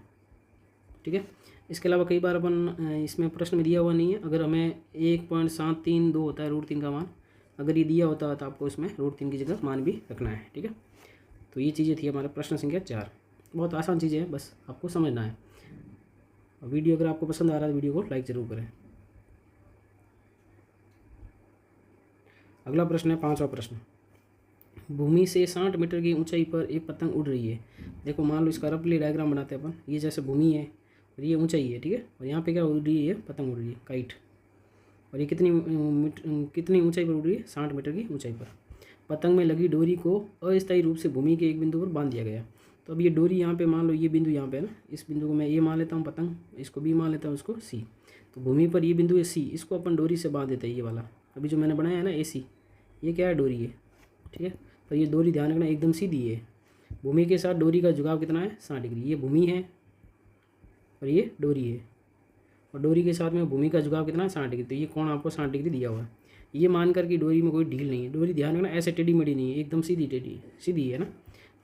ठीक है, इसके अलावा कई बार अपन इसमें प्रश्न में दिया हुआ नहीं है, अगर हमें 1.732 होता है √3 का मान, अगर ये दिया होता है तो आपको इसमें √3 की जगह मान भी रखना है। ठीक है, तो ये चीज़ें थी हमारे प्रश्न संख्या 4। बहुत आसान चीज़ें हैं, बस आपको समझना है। वीडियो अगर आपको पसंद आ रहा है तो वीडियो को लाइक ज़रूर करें। अगला प्रश्न है 5वां प्रश्न, भूमि से 60 मीटर की ऊंचाई पर एक पतंग उड़ रही है। देखो मान लो इसका रफली डायग्राम बनाते हैं अपन, ये जैसे भूमि है और ये ऊंचाई है। ठीक है, और यहाँ पे क्या उड़ रही है? पतंग उड़ रही है, काइट। और ये कितनी ऊंचाई पर उड़ रही है? 60 मीटर की ऊंचाई पर। पतंग में लगी डोरी को अस्थायी रूप से भूमि के एक बिंदु पर बांध दिया गया। तो अब ये डोरी यहाँ पे मान लो, ये बिंदु यहाँ पे है ना, इस बिंदु को मैं ए मान लेता हूँ पतंग, इसको बी मान लेता हूँ, इसको सी। तो भूमि पर ये बिंदु है सी, इसको अपन डोरी से बांध देते हैं। ये वाला अभी जो मैंने बनाया है ना ए सी, ये क्या है? डोरी है। ठीक है, तो ये डोरी ध्यान रखना एकदम सीधी है। भूमि के साथ डोरी का झुकाव कितना है? 60 डिग्री। ये भूमि है और ये डोरी है, और डोरी के साथ में भूमि का झुकाव कितना है? 60 डिग्री। तो ये कोण आपको 60 डिग्री दिया हुआ है। ये मानकर कि डोरी में कोई ढील नहीं है, डोरी ध्यान रखना ऐसे टेढ़ी मेढ़ी नहीं है, एकदम सीधी टेढ़ी सीधी है ना।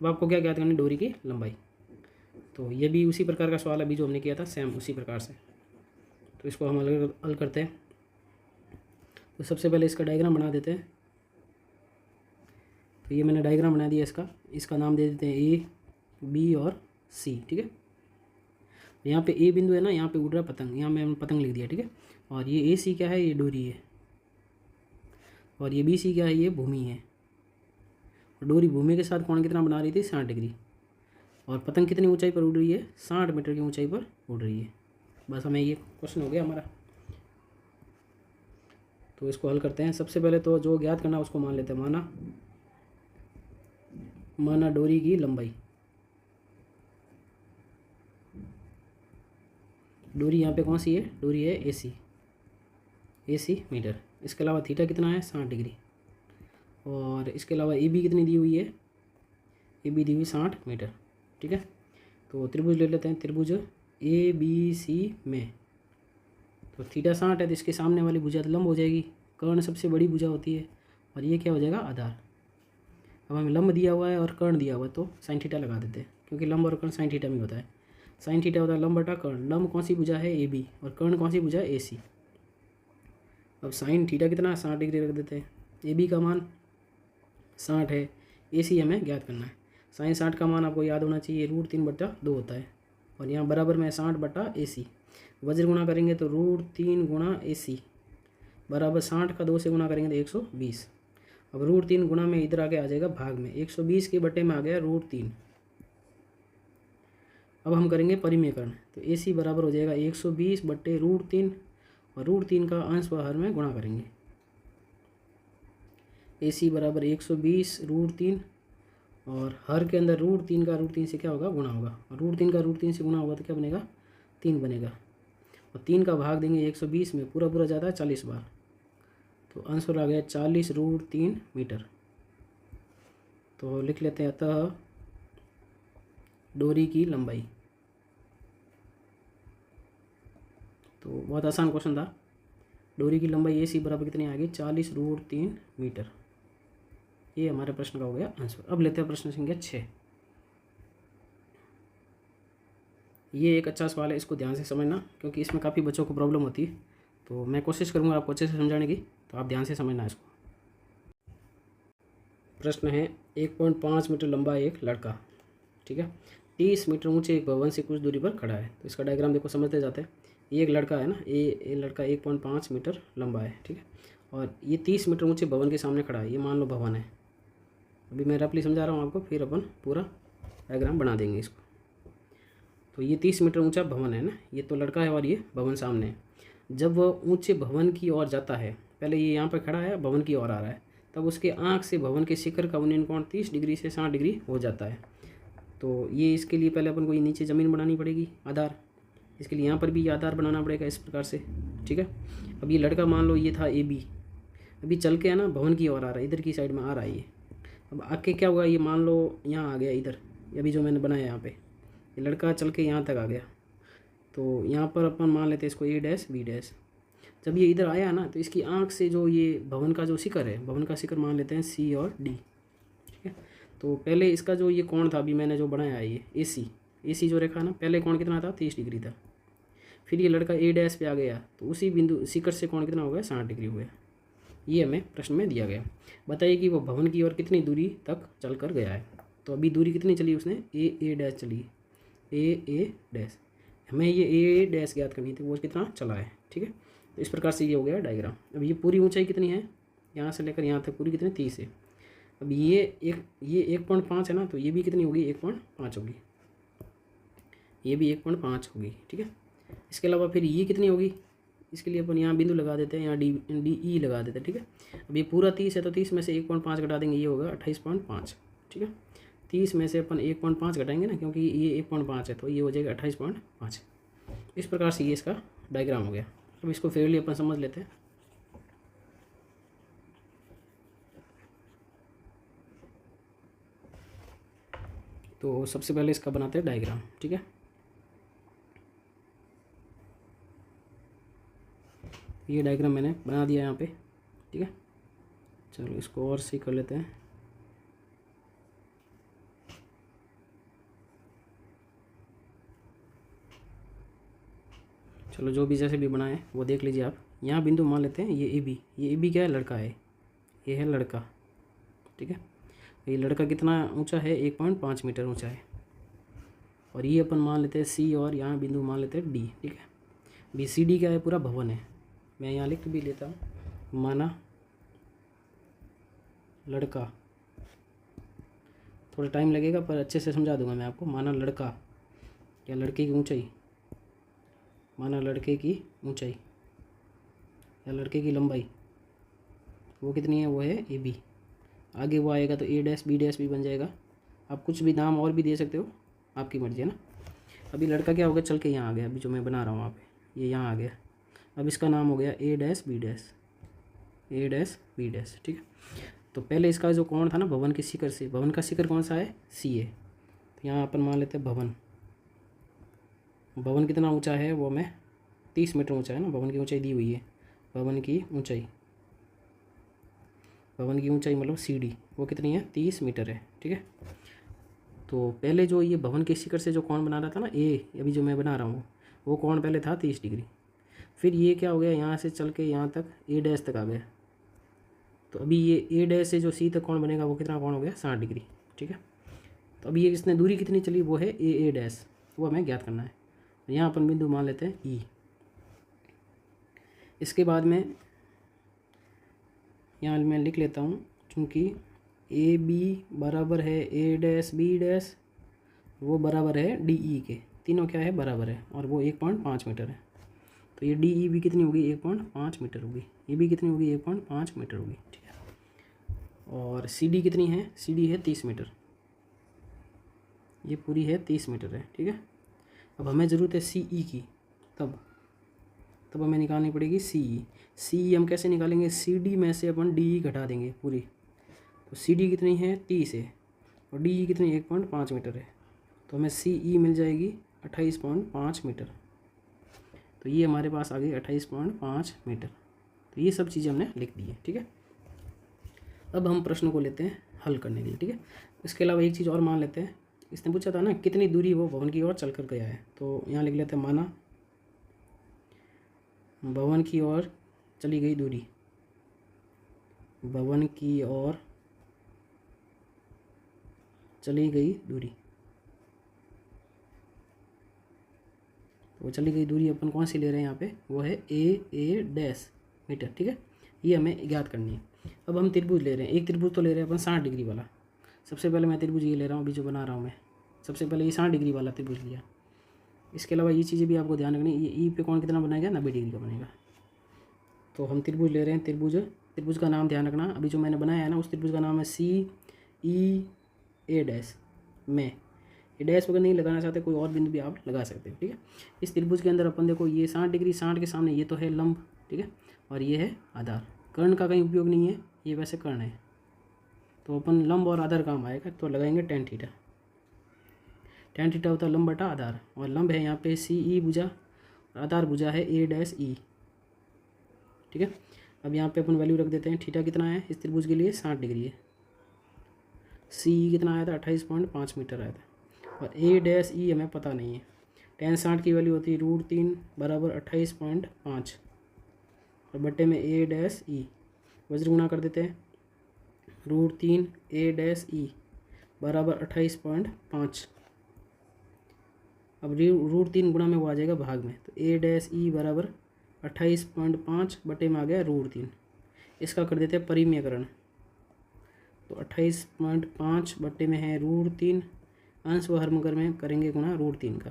अब आपको क्या ज्ञात करना है? डोरी की लंबाई। तो ये भी उसी प्रकार का सवाल अभी जो हमने किया था, सेम उसी प्रकार से। तो इसको हम हल करते हैं। तो सबसे पहले इसका डायग्राम बना देते हैं। तो ये मैंने डायग्राम बना दिया इसका नाम दे देते हैं ए बी और सी। ठीक है, यहाँ पे ए बिंदु है ना, यहाँ पे उड़ रहा है पतंग, यहाँ मैंने पतंग लिख दिया। ठीक है, और ये ए सी क्या है? ये डोरी है, और ये बी सी क्या है? ये भूमि है। और डोरी भूमि के साथ कोण कितना बना रही थी? 60 डिग्री। और पतंग कितनी ऊंचाई पर उड़ रही है? 60 मीटर की ऊंचाई पर उड़ रही है। बस हमें ये क्वेश्चन हो गया हमारा। तो इसको हल करते हैं। सबसे पहले तो जो ज्ञात करना उसको मान लेते हैं, माना डोरी की लंबाई। डोरी यहाँ पे कौन सी है? डोरी है ए सी मीटर। इसके अलावा थीटा कितना है? 60 डिग्री। और इसके अलावा ए बी कितनी दी हुई है? ए बी दी हुई 60 मीटर। ठीक है, तो त्रिभुज ले लेते हैं, त्रिभुज ए बी सी में। तो थीटा 60 है, तो इसके सामने वाली भुजा लंब हो जाएगी, कर्ण सबसे बड़ी भुजा होती है, और ये क्या हो जाएगा? आधार। अब हमें लंब दिया हुआ है और कर्ण दिया हुआ है, तो साइन थीटा लगा देते हैं, क्योंकि लंब और कर्ण साइन थीटा में होता है। साइन थीटा होता है लंब बटा कर्ण। लंब कौन सी भुजा है? ए बी, और कर्ण कौन सी भुजा है? ए सी। अब साइन थीटा कितना है? 60 डिग्री रख देते हैं। ए बी का मान 60 है, ए सी हमें ज्ञात करना है। साइन 60 का मान आपको याद होना चाहिए, √3/2 होता है, और यहाँ बराबर में 60/AC। वज्र गुणा करेंगे तो √3 गुणा AC बराबर 60 का 2 से गुणा करेंगे तो 120। अब √3 गुणा में इधर आगे आ जाएगा भाग में, 120 के बटे में आ गया √3। अब हम करेंगे परिमेयकरण, तो AC बराबर हो जाएगा 120/√3, और √3 का अंश व हर में गुणा करेंगे। AC बराबर 120√3, और हर के अंदर √3 का √3 से क्या होगा? गुणा होगा, और √3 का √3 से गुणा होगा तो क्या बनेगा? 3 बनेगा। और 3 का भाग देंगे 120 में, पूरा पूरा जाता है 40 बार, तो आंसर आ गया 40√3 मीटर। तो लिख लेते हैं, अतः डोरी की लंबाई, तो बहुत आसान क्वेश्चन था। डोरी की लंबाई AC बराबर कितनी आ गई, 40√3 मीटर। ये हमारे प्रश्न का हो गया आंसर। अब लेते हैं प्रश्न संख्या 6। ये एक अच्छा सवाल है, इसको ध्यान से समझना, क्योंकि इसमें काफ़ी बच्चों को प्रॉब्लम होती है। तो मैं कोशिश करूँगा आपको अच्छे से समझाने की, तो आप ध्यान से समझना इसको। प्रश्न है, 1.5 मीटर लंबा एक लड़का, ठीक है, 30 मीटर ऊंचे एक भवन से कुछ दूरी पर खड़ा है। तो इसका डायग्राम देखो, समझते जाते हैं। ये एक लड़का है ना, ये लड़का 1.5 मीटर लंबा है, ठीक है, और ये 30 मीटर ऊंचे भवन के सामने खड़ा है। ये मान लो भवन है। अभी मैं रफली समझा रहा हूँ आपको, फिर अपन पूरा डायग्राम बना देंगे इसको। तो ये 30 मीटर ऊंचा भवन है ना, ये तो लड़का है और ये भवन सामने है। जब वह ऊंचे भवन की ओर जाता है, पहले ये यहाँ पर खड़ा है, भवन की ओर आ रहा है, तब उसके आँख से भवन के शिखर का उन्नयन कोण 30 डिग्री से 60 डिग्री हो जाता है। तो ये इसके लिए पहले अपन को ये नीचे ज़मीन बनानी पड़ेगी, आधार। इसके लिए यहाँ पर भी आधार बनाना पड़ेगा इस प्रकार से, ठीक है। अब ये लड़का मान लो ये था AB, अभी चल के है ना भवन की ओर आ रहा है, इधर की साइड में आ रहा है ये। अब आके क्या हुआ, ये मान लो यहाँ आ गया इधर, अभी जो मैंने बनाया यहाँ पे, ये लड़का चल के यहाँ तक आ गया। तो यहाँ पर अपन मान लेते हैं इसको A', B'। जब ये इधर आया ना, तो इसकी आँख से जो ये भवन का जो शिखर है, भवन का शिखर मान लेते हैं C और D, ठीक है। तो पहले इसका जो ये कोण था, अभी मैंने जो बनाया है ये AC जो रेखा ना, पहले कोण कितना था, 30 डिग्री था। फिर ये लड़का A' पे आ गया, तो उसी बिंदु शिखर से कोण कितना हो गया, 60 डिग्री हो गया। ये हमें प्रश्न में दिया गया। बताइए कि वो भवन की ओर कितनी दूरी तक चल कर गया है। तो अभी दूरी कितनी चली उसने, A चली, A'। हमें ये A' ज्ञात करनी थी, वो कितना चला है, ठीक है। तो इस प्रकार से ये हो गया डायग्राम। अब ये पूरी ऊंचाई कितनी है, यहाँ से लेकर यहाँ तक पूरी कितनी, 30 है। अब ये 1.5 है ना, तो ये भी कितनी होगी, 1.5 होगी, ये भी 1.5 होगी, ठीक है। इसके अलावा फिर ये कितनी होगी, इसके लिए अपन यहाँ बिंदु लगा देते हैं, यहाँ DE लगा देते हैं, ठीक है। अब ये पूरा 30 है, तो 30 में से 1.5 घटा देंगे, ये होगा 28.5, ठीक है। 30 में से अपन 1.5 घटाएंगे ना, क्योंकि ये 1.5 है, तो ये हो जाएगा 28.5। इस प्रकार से ये इसका डायग्राम हो गया। अब इसको फेयरली अपन समझ लेते हैं। तो सबसे पहले इसका बनाते हैं डायग्राम, ठीक है। ये डायग्राम मैंने बना दिया यहाँ पे, ठीक है। चलो इसको और सही कर लेते हैं। चलो जो भी जैसे भी बनाए वो देख लीजिए आप। यहाँ बिंदु मान लेते हैं ये AB क्या है, लड़का है, ये है लड़का, ठीक है। ये लड़का कितना ऊंचा है, 1.5 मीटर ऊंचा है। और ये अपन मान लेते हैं C, और यहाँ बिंदु मान लेते हैं D, ठीक है। BCD क्या है, पूरा भवन है। मैं यहाँ लिख भी लेता हूँ, माना लड़का, थोड़ा टाइम लगेगा पर अच्छे से समझा दूंगा मैं आपको। माना लड़का या लड़के की ऊंचाई, माना लड़के की ऊंचाई या लड़के की लंबाई, वो कितनी है, वो है AB। आगे वो आएगा तो A', B' भी बन जाएगा। आप कुछ भी नाम और भी दे सकते हो, आपकी मर्जी है ना। अभी लड़का क्या हो गया, चल के यहाँ आ गया, अभी जो मैं बना रहा हूँ वहाँ पे, ये यहाँ आ गया। अब इसका नाम हो गया A', B', ठीक है। तो पहले इसका जो कोण था ना भवन के शिखर से, भवन का शिखर कौन सा है, C है। तो यहाँ अपन मान लेते हैं भवन कितना ऊंचा है, वो मैं 30 मीटर ऊंचा है ना, भवन की ऊंचाई दी हुई है। भवन की ऊंचाई मतलब CD, वो कितनी है, 30 मीटर है, ठीक है। तो पहले जो ये भवन के शिखर से जो कोण बना रहा था ना A, अभी जो मैं बना रहा हूँ, वो कोण पहले था 30 डिग्री। फिर ये क्या हो गया, यहाँ से चल के यहाँ तक A' तक आ गया। तो अभी ये A' से जो C तक कोण बनेगा, वो कितना कोण हो गया, 60 डिग्री, ठीक है। तो अभी ये इसने दूरी कितनी चली, वो है A', वो हमें ज्ञात करना है। तो यहाँ अपन बिंदु मान लेते हैं E। इसके बाद में यहाँ मैं लिख लेता हूँ, चूँकि AB बराबर है A', B', वो बराबर है DE के, तीनों क्या है, बराबर है, और वो 1.5 मीटर है। तो ये DE भी कितनी होगी, 1.5 मीटर होगी। ये भी कितनी होगी, 1.5 मीटर होगी, ठीक है। और CD कितनी है, CD है 30 मीटर, ये पूरी है 30 मीटर है, ठीक है। अब हमें ज़रूरत है CE की, तब तब हमें निकालनी पड़ेगी सी ई। सी ई हम कैसे निकालेंगे, सी डी में से अपन डी ई घटा देंगे पूरी। तो सी डी कितनी है 30 है और डी ई कितनी 1.5 मीटर है, तो हमें सी ई मिल जाएगी 28.5 मीटर। तो ये हमारे पास आ गई 28.5 मीटर। तो ये सब चीज़ें हमने लिख दी है, ठीक है। अब हम प्रश्न को लेते हैं हल करने के लिए, ठीक है। इसके अलावा एक चीज़ और मान लेते हैं, इसने पूछा था ना कितनी दूरी वो भवन की ओर चल कर गया है, तो यहाँ लिख लेते हैं माना भवन की ओर चली गई दूरी, भवन की ओर चली गई दूरी। तो चली गई दूरी अपन कौन सी ले रहे हैं यहाँ पे, वो है ए डैश मीटर, ठीक है। ये हमें ज्ञात करनी है। अब हम त्रिभुज ले रहे हैं, एक त्रिभुज तो ले रहे हैं अपन 60 डिग्री वाला। सबसे पहले मैं त्रिभुज ये ले रहा हूँ अभी जो बना रहा हूँ मैं, सबसे पहले ये 60 डिग्री वाला त्रिभुज लिया। इसके अलावा ये चीज़ें भी आपको ध्यान रखनी, ये ई पे कौन कितना बनेगा, 90 डिग्री का बनेगा। तो हम त्रिभुज ले रहे हैं, त्रिभुज का नाम ध्यान रखना, अभी जो मैंने बनाया है ना उस त्रिभुज का नाम है सी ई ए डैश में। ये डैश वगैरह नहीं लगाना चाहते, कोई और बिंदु भी आप लगा सकते हो, ठीक है। इस त्रिभुज के अंदर अपन देखो ये 60 डिग्री, 60 के सामने ये तो है लंब, ठीक है, और ये है आधार। कर्ण का कहीं उपयोग नहीं है, ये वैसे कर्ण है, तो अपन लंब और आधार काम आएगा, तो लगाएंगे tan थीटा। tan थीटा होता है लंब बटा आधार, और लंब है यहाँ पे सी ई भुजा, आधार भुजा है ए डैश ई, ठीक है। अब यहाँ पे अपन वैल्यू रख देते हैं, थीटा कितना है इस त्रिभुज के लिए 60 डिग्री है, सी ई कितना आया था 28.5 मीटर आया था, और ए डैश ई हमें पता नहीं है। tan 60 की वैल्यू होती है √3 बराबर 28.5 और बट्टे में ए डैश ई, वज्र गुणा कर देते हैं, √3 ए डैश ई बराबर 28.5। अब √3 गुणा में वो आ जाएगा भाग में, तो ए डैश ई बराबर 28.5 बटे में आ गया √3। इसका कर देते हैं परिमेयकरण, तो 28.5 बटे में है √3, अंश व हर में करेंगे गुणा √3 का,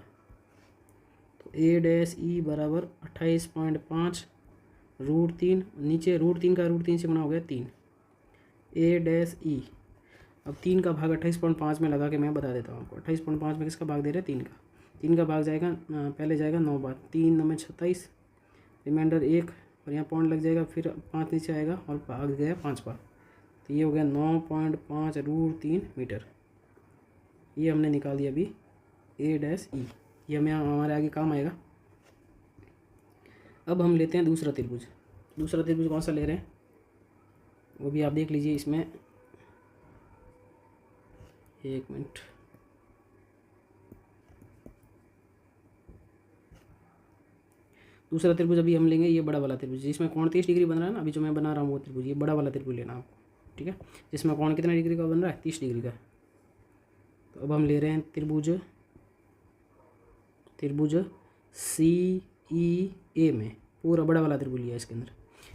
तो ए डैश ई बराबर 28.5 √3, नीचे √3 का √3 से गुणा हो गया 3, ए डैश ई। अब 3 का भाग 28.5 में लगा के मैं बता देता हूँ आपको, 28.5 में किसका भाग दे रहे हैं 3 का। 3 का भाग जाएगा पहले जाएगा 9 बार, 3 9 में 26, रिमाइंडर 1 और यहाँ पॉइंट लग जाएगा, फिर 5 नीचे आएगा और भाग गया 5 बार, तो ये हो गया 9.5 √3 मीटर। ये हमने निकाल दिया अभी ए डैश ई, ये हमें हमारे आगे काम आएगा। अब हम लेते हैं दूसरा त्रिभुज। दूसरा त्रिभुज कौन सा ले रहे हैं वो भी आप देख लीजिए, इसमें एक मिनट, दूसरा त्रिभुज अभी हम लेंगे ये बड़ा वाला त्रिभुज जिसमें कोण 30 डिग्री बन रहा है ना, अभी जो मैं बना रहा हूँ वो त्रिभुज, ये बड़ा वाला त्रिभुज लेना आपको, ठीक है, जिसमें कोण कितना डिग्री का बन रहा है 30 डिग्री का। तो अब हम ले रहे हैं त्रिभुज सी ई ए में, पूरा बड़ा वाला त्रिभुज लिया इसके अंदर।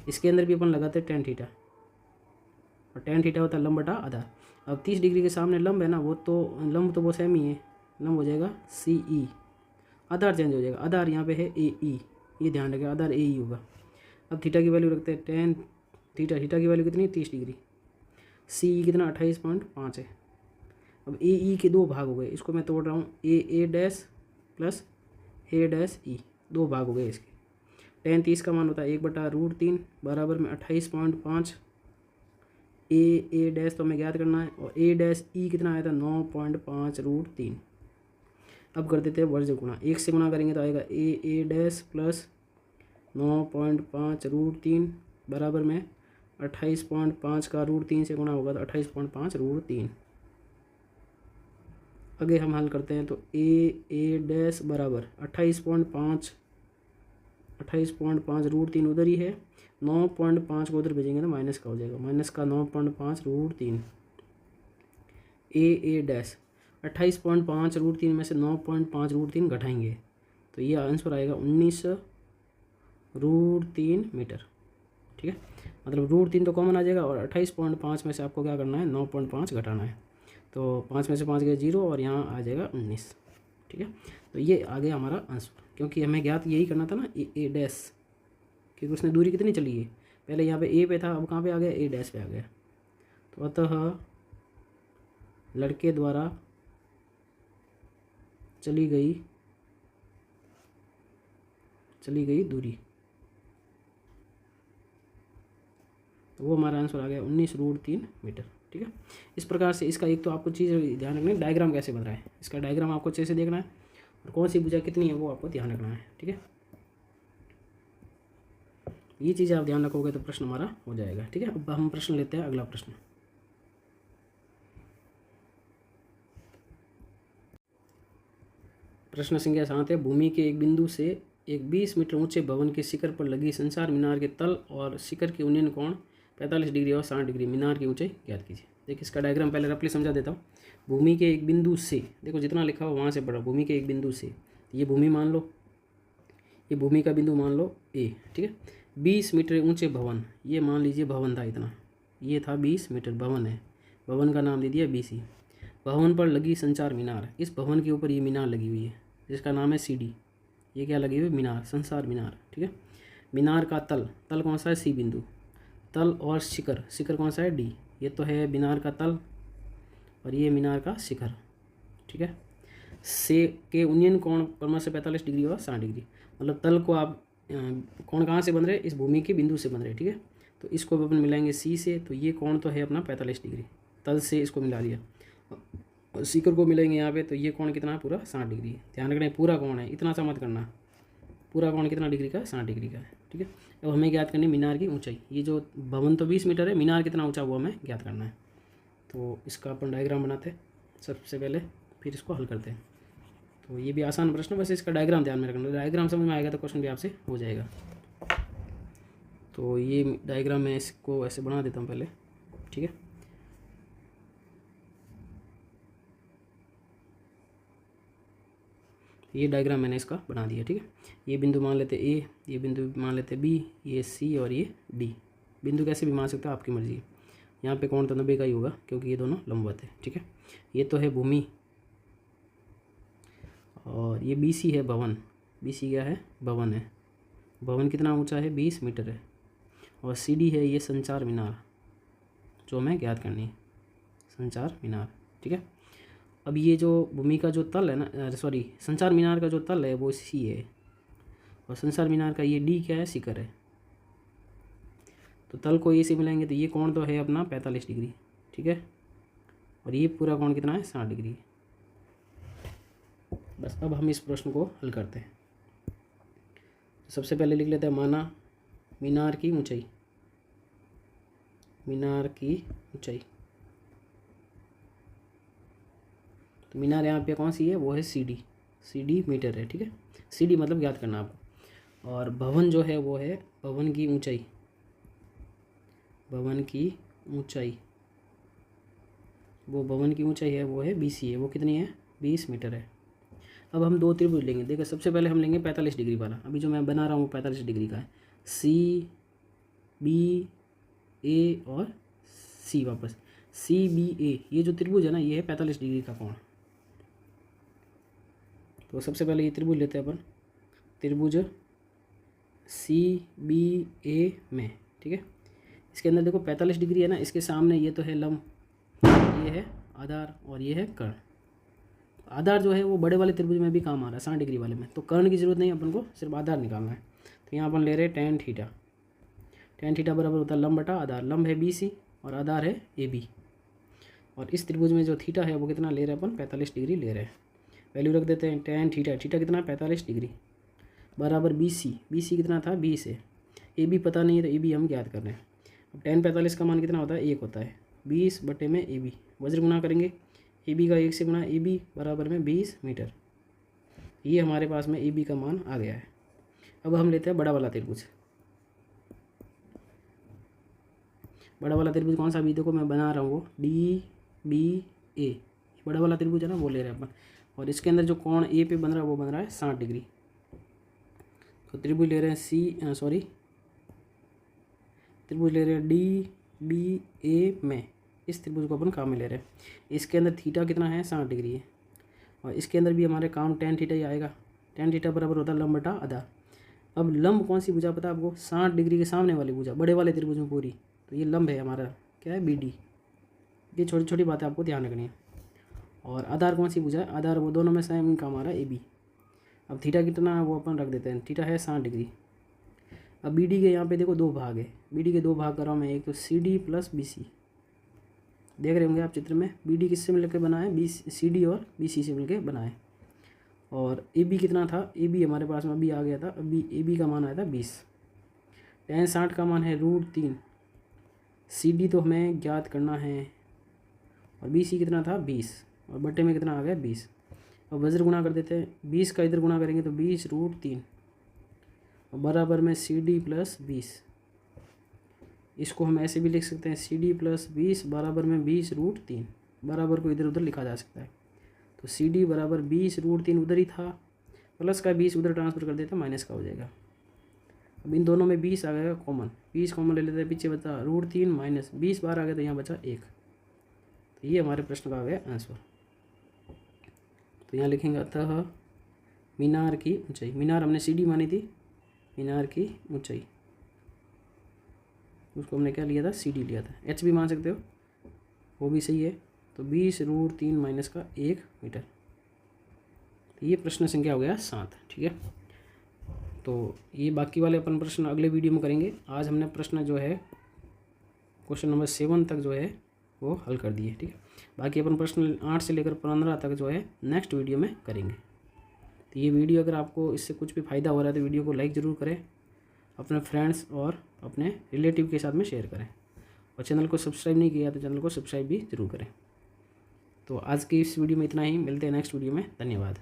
इसके अंदर भी अपन लगाते हैं tan थीटा, और tan थीटा होता है लंब बटा आधार। अब 30 डिग्री के सामने लंब है ना, वो तो लंब तो वो सेम ही है, लंब हो जाएगा सी ई, आधार चेंज हो जाएगा, आधार यहाँ पे है ए ई, ये ध्यान रखें आधार ए ई होगा। अब थीटा की वैल्यू रखते हैं tan थीटा, थीटा की वैल्यू कितनी है 30 डिग्री, सी ई कितना 28.5 है। अब ए ई के 2 भाग हो गए, इसको मैं तोड़ रहा हूँ, ए डैश प्लस ए डैश ई, 2 भाग हो गए इसके। tan 30 का मान होता है 1/√3 बराबर में 28.5, ए डैश तो हमें ज्ञात करना है, और ए डैश ई कितना आया था 9.5 √3। अब कर देते हैं वर्ज गुणा, 1 से गुणा करेंगे तो आएगा ए डैश प्लस 9.5 √3 बराबर में 28.5 का √3 से गुणा होगा तो 28.5 √3। आगे हम हल करते हैं, तो ए डैश बराबर 28.5 √3 उधर ही है, 9.5 को उधर भेजेंगे तो माइनस का हो जाएगा, माइनस का 9.5 √3। ए डैश 28.5 √3 में से 9.5 √3 घटाएंगे तो ये आंसर आएगा 19 √3 मीटर, ठीक है। मतलब √3 तो कॉमन आ जाएगा, और 28.5 में से आपको क्या करना है 9.5 घटाना है, तो 5 में से 5 गए 0 और यहाँ आ जाएगा 19, ठीक है। तो ये आ गया हमारा आंसर, क्योंकि हमें ज्ञात यही करना था ना ए डैश, क्योंकि उसने दूरी कितनी चली है, पहले यहाँ पे ए पे था, अब कहाँ पे आ गया ए डैश पे आ गया। तो अतः लड़के द्वारा चली गई दूरी तो वो हमारा आंसर आ गया 19√3 मीटर। ठीक है, इस प्रकार से इसका एक तो आपको चीज़ ध्यान रखनी है, डायग्राम कैसे बन रहा है, इसका डायग्राम आपको अच्छे से देखना है और कौन सी भुजा कितनी है वो आपको ध्यान रखना है। ठीक है, ये चीज़ आप ध्यान रखोगे तो प्रश्न हमारा हो जाएगा। ठीक है, अब हम प्रश्न लेते हैं, अगला प्रश्न। प्रश्न संख्या 7 है, भूमि के एक बिंदु से एक 20 मीटर ऊंचे भवन के शिखर पर लगी संचार मीनार के तल और शिखर के उन्नयन कोण 45 डिग्री और 60 डिग्री, मीनार की ऊंचाई ज्ञात कीजिए। देखिए इसका डायग्राम पहले रफली समझा देता हूँ। भूमि के एक बिंदु से, देखो जितना लिखा हो वहाँ से पढ़ो, भूमि के एक बिंदु से, ये भूमि मान लो, ये भूमि का बिंदु मान लो ए। ठीक है, 20 मीटर ऊंचे भवन, ये मान लीजिए भवन था इतना, ये था 20 मीटर भवन है, भवन का नाम दे दिया BC। भवन पर लगी संचार मीनार, इस भवन के ऊपर ये मीनार लगी हुई है जिसका नाम है CD। ये क्या लगी हुई, मीनार, संचार मीनार। ठीक है, मीनार का तल, तल कौन सा है, C बिंदु, तल और शिखर, शिखर कौन सा है D, ये तो है मीनार का तल और ये मीनार का शिखर। ठीक है, से के उन्नयन कोण क्रमशः से 45 डिग्री और 60 डिग्री, मतलब तल को आप कोण कहाँ से बन रहे, इस भूमि के बिंदु से बन रहे। ठीक है, तो इसको अपन मिलाएंगे C से, तो ये कोण तो है अपना 45 डिग्री, तल से इसको मिला लिया, और शिखर को मिलेंगे यहाँ पे, तो ये कोण कितना है, पूरा 60 डिग्री। ध्यान रखना पूरा कोण है, इतना सा मत करना, पूरा कोण कितना डिग्री का, 60 डिग्री का है। ठीक है, अब हमें ज्ञात करनी मीनार की ऊंचाई, ये जो भवन तो 20 मीटर है, मीनार कितना ऊंचा हुआ हमें ज्ञात करना है। तो इसका अपन डायग्राम बनाते हैं सबसे पहले, फिर इसको हल करते हैं। तो ये भी आसान प्रश्न, बस इसका डायग्राम ध्यान में रखना, डायग्राम समझ में आएगा तो क्वेश्चन भी आपसे हो जाएगा। तो ये डायग्राम मैं इसको ऐसे बना देता हूँ पहले। ठीक है, ये डायग्राम मैंने इसका बना दिया। ठीक है, ये बिंदु मान लेते A, ये बिंदु मान लेते B, ये C और ये D। बिंदु कैसे भी मान सकते हो, आपकी मर्जी है। यहाँ पे कोण तो 90 का ही होगा क्योंकि ये दोनों लंबवत है। ठीक है, ये तो है भूमि और ये BC है भवन, BC क्या है, भवन है। भवन कितना ऊंचा है, 20 मीटर है। और CD है ये संचार मीनार जो हमें ज्ञात करनी है, संचार मीनार। ठीक है, अब ये जो भूमि का जो तल है ना, सॉरी संचार मीनार का जो तल है वो C है और संचार मीनार का ये D क्या है, शिखर है। तो तल को ये से मिलाएंगे तो ये कोण तो है अपना 45 डिग्री। ठीक है, और ये पूरा कोण कितना है, 60 डिग्री। बस अब हम इस प्रश्न को हल करते हैं। तो सबसे पहले लिख लेते हैं, माना मीनार की ऊंचाई, मीनार की ऊंचाई, तो मीनार यहाँ पे कौन सी है, वो है CD मीटर है। ठीक है, CD मतलब याद करना आपको। और भवन जो है वो है भवन की ऊंचाई, भवन की ऊंचाई, वो भवन की ऊंचाई है वो है BC है, वो कितनी है, 20 मीटर है। अब हम दो त्रिभुज लेंगे। देखो सबसे पहले हम लेंगे 45 डिग्री वाला, अभी जो मैं बना रहा हूँ 45 डिग्री का है, CBA और C, वापस CBA, ये जो त्रिभुज है ना ये है 45 डिग्री का कोण। तो सबसे पहले ये त्रिभुज लेते हैं अपन, त्रिभुज CBA में। ठीक है, इसके अंदर देखो 45 डिग्री है ना, इसके सामने ये तो है लंब, ये है आधार और ये है कर्ण। आधार जो है वो बड़े वाले त्रिभुज में भी काम आ रहा है, 60 डिग्री वाले में, तो कर्ण की जरूरत नहीं, अपन को सिर्फ आधार निकालना है। तो यहाँ अपन ले रहे हैं tan थीटा, tan थीटा बराबर होता है लंब बटा आधार, लंब है BC और आधार है AB। और इस त्रिभुज में जो थीटा है वो कितना ले रहे हैं अपन, 45 डिग्री ले रहे हैं। वैल्यू रख देते हैं, tan थीटा, थीटा कितना 45 डिग्री बराबर BC, BC कितना था 20 है, AB पता नहीं है तो AB हम ज्ञात कर रहे हैं। अब tan 45 का मान कितना होता है, 1 होता है, 20 बटे में AB, वज्र गुना करेंगे, AB का 1 से गुना, AB बराबर में 20 मीटर। ये हमारे पास में AB का मान आ गया है। अब हम लेते हैं बड़ा वाला त्रिभुज, बड़ा वाला त्रिभुज कौन सा, अभी देखो मैं बना रहा हूँ वो DBA, बड़ा वाला त्रिभुज है ना वो ले रहे हैं अपन। और इसके अंदर जो कोण A पे बन रहा है वो बन रहा है 60 डिग्री। तो त्रिभुज ले रहे हैं त्रिभुज ले रहे हैं DBA में, इस त्रिभुज को अपन काम में ले रहे हैं। इसके अंदर थीटा कितना है, 60 डिग्री है, और इसके अंदर भी हमारे काम tan थीटा ही आएगा। tan थीटा बराबर होता है लंब बटा आधार। अब लंब कौन सी भुजा पता है आपको, 60 डिग्री के सामने वाली भुजा, बड़े वाले त्रिभुज में पूरी, तो ये लंब है हमारा, क्या है BD। ये छोटी छोटी बातें आपको ध्यान रखनी है। और आधार कौन सी भुजा है, आधार वो दोनों में सेम इनका हमारा AB। अब थीटा कितना है वो अपन रख देते हैं, थीटा है 60 डिग्री। अब बी डी के यहाँ पे देखो दो भाग है, बी डी के दो भाग कर रहा हूँ मैं, एक तो C D plus B C, देख रहे होंगे आप चित्र में। बी डी किससे मिलकर बना है, सी डी और बी सी से मिलकर बना है। और ए बी कितना था, ए बी हमारे पास में अभी आ गया था, अभी ए बी का मान आया था 20। tan 60 का मान है √3। सी डी तो हमें ज्ञात करना है, और बी सी कितना था 20, और बटे में कितना आ गया 20। और वज्र गुणा कर देते हैं, 20 का इधर गुणा करेंगे तो 20√3 और बराबर में सी डी प्लस 20। इसको हम ऐसे भी लिख सकते हैं, सी डी प्लस 20 बराबर में 20√3, बराबर को इधर उधर लिखा जा सकता है। तो सी डी बराबर 20√3 उधर ही था, प्लस का 20 उधर ट्रांसफर कर देते हैं, माइनस का हो जाएगा। अब इन दोनों में 20 आ गया कॉमन, 20 कॉमन ले लेते हैं, पीछे बचा √3 माइनस 20 बार आ गया तो यहाँ बचा 1। तो ये हमारे प्रश्न का आ गया आंसर। तो यहाँ लिखेंगे अतः मीनार की ऊंचाई, मीनार हमने सी डी मानी थी, मीनार की ऊंचाई उसको हमने क्या लिया था, सी डी लिया था। एच भी मान सकते हो, वो भी सही है। तो 20√3 माइनस का 1 मीटर। तो ये प्रश्न संख्या हो गया 7, ठीक है। तो ये बाकी वाले अपन प्रश्न अगले वीडियो में करेंगे। आज हमने प्रश्न जो है क्वेश्चन नंबर 7 तक जो है वो हल कर दिए, ठीक है। बाकी अपन प्रश्न 8 से लेकर 15 तक जो है नेक्स्ट वीडियो में करेंगे। तो ये वीडियो अगर आपको इससे कुछ भी फ़ायदा हो रहा है तो वीडियो को लाइक ज़रूर करें, अपने फ्रेंड्स और अपने रिलेटिव के साथ में शेयर करें, और चैनल को सब्सक्राइब नहीं किया तो चैनल को सब्सक्राइब भी ज़रूर करें। तो आज की इस वीडियो में इतना ही, मिलते हैं नेक्स्ट वीडियो में। धन्यवाद।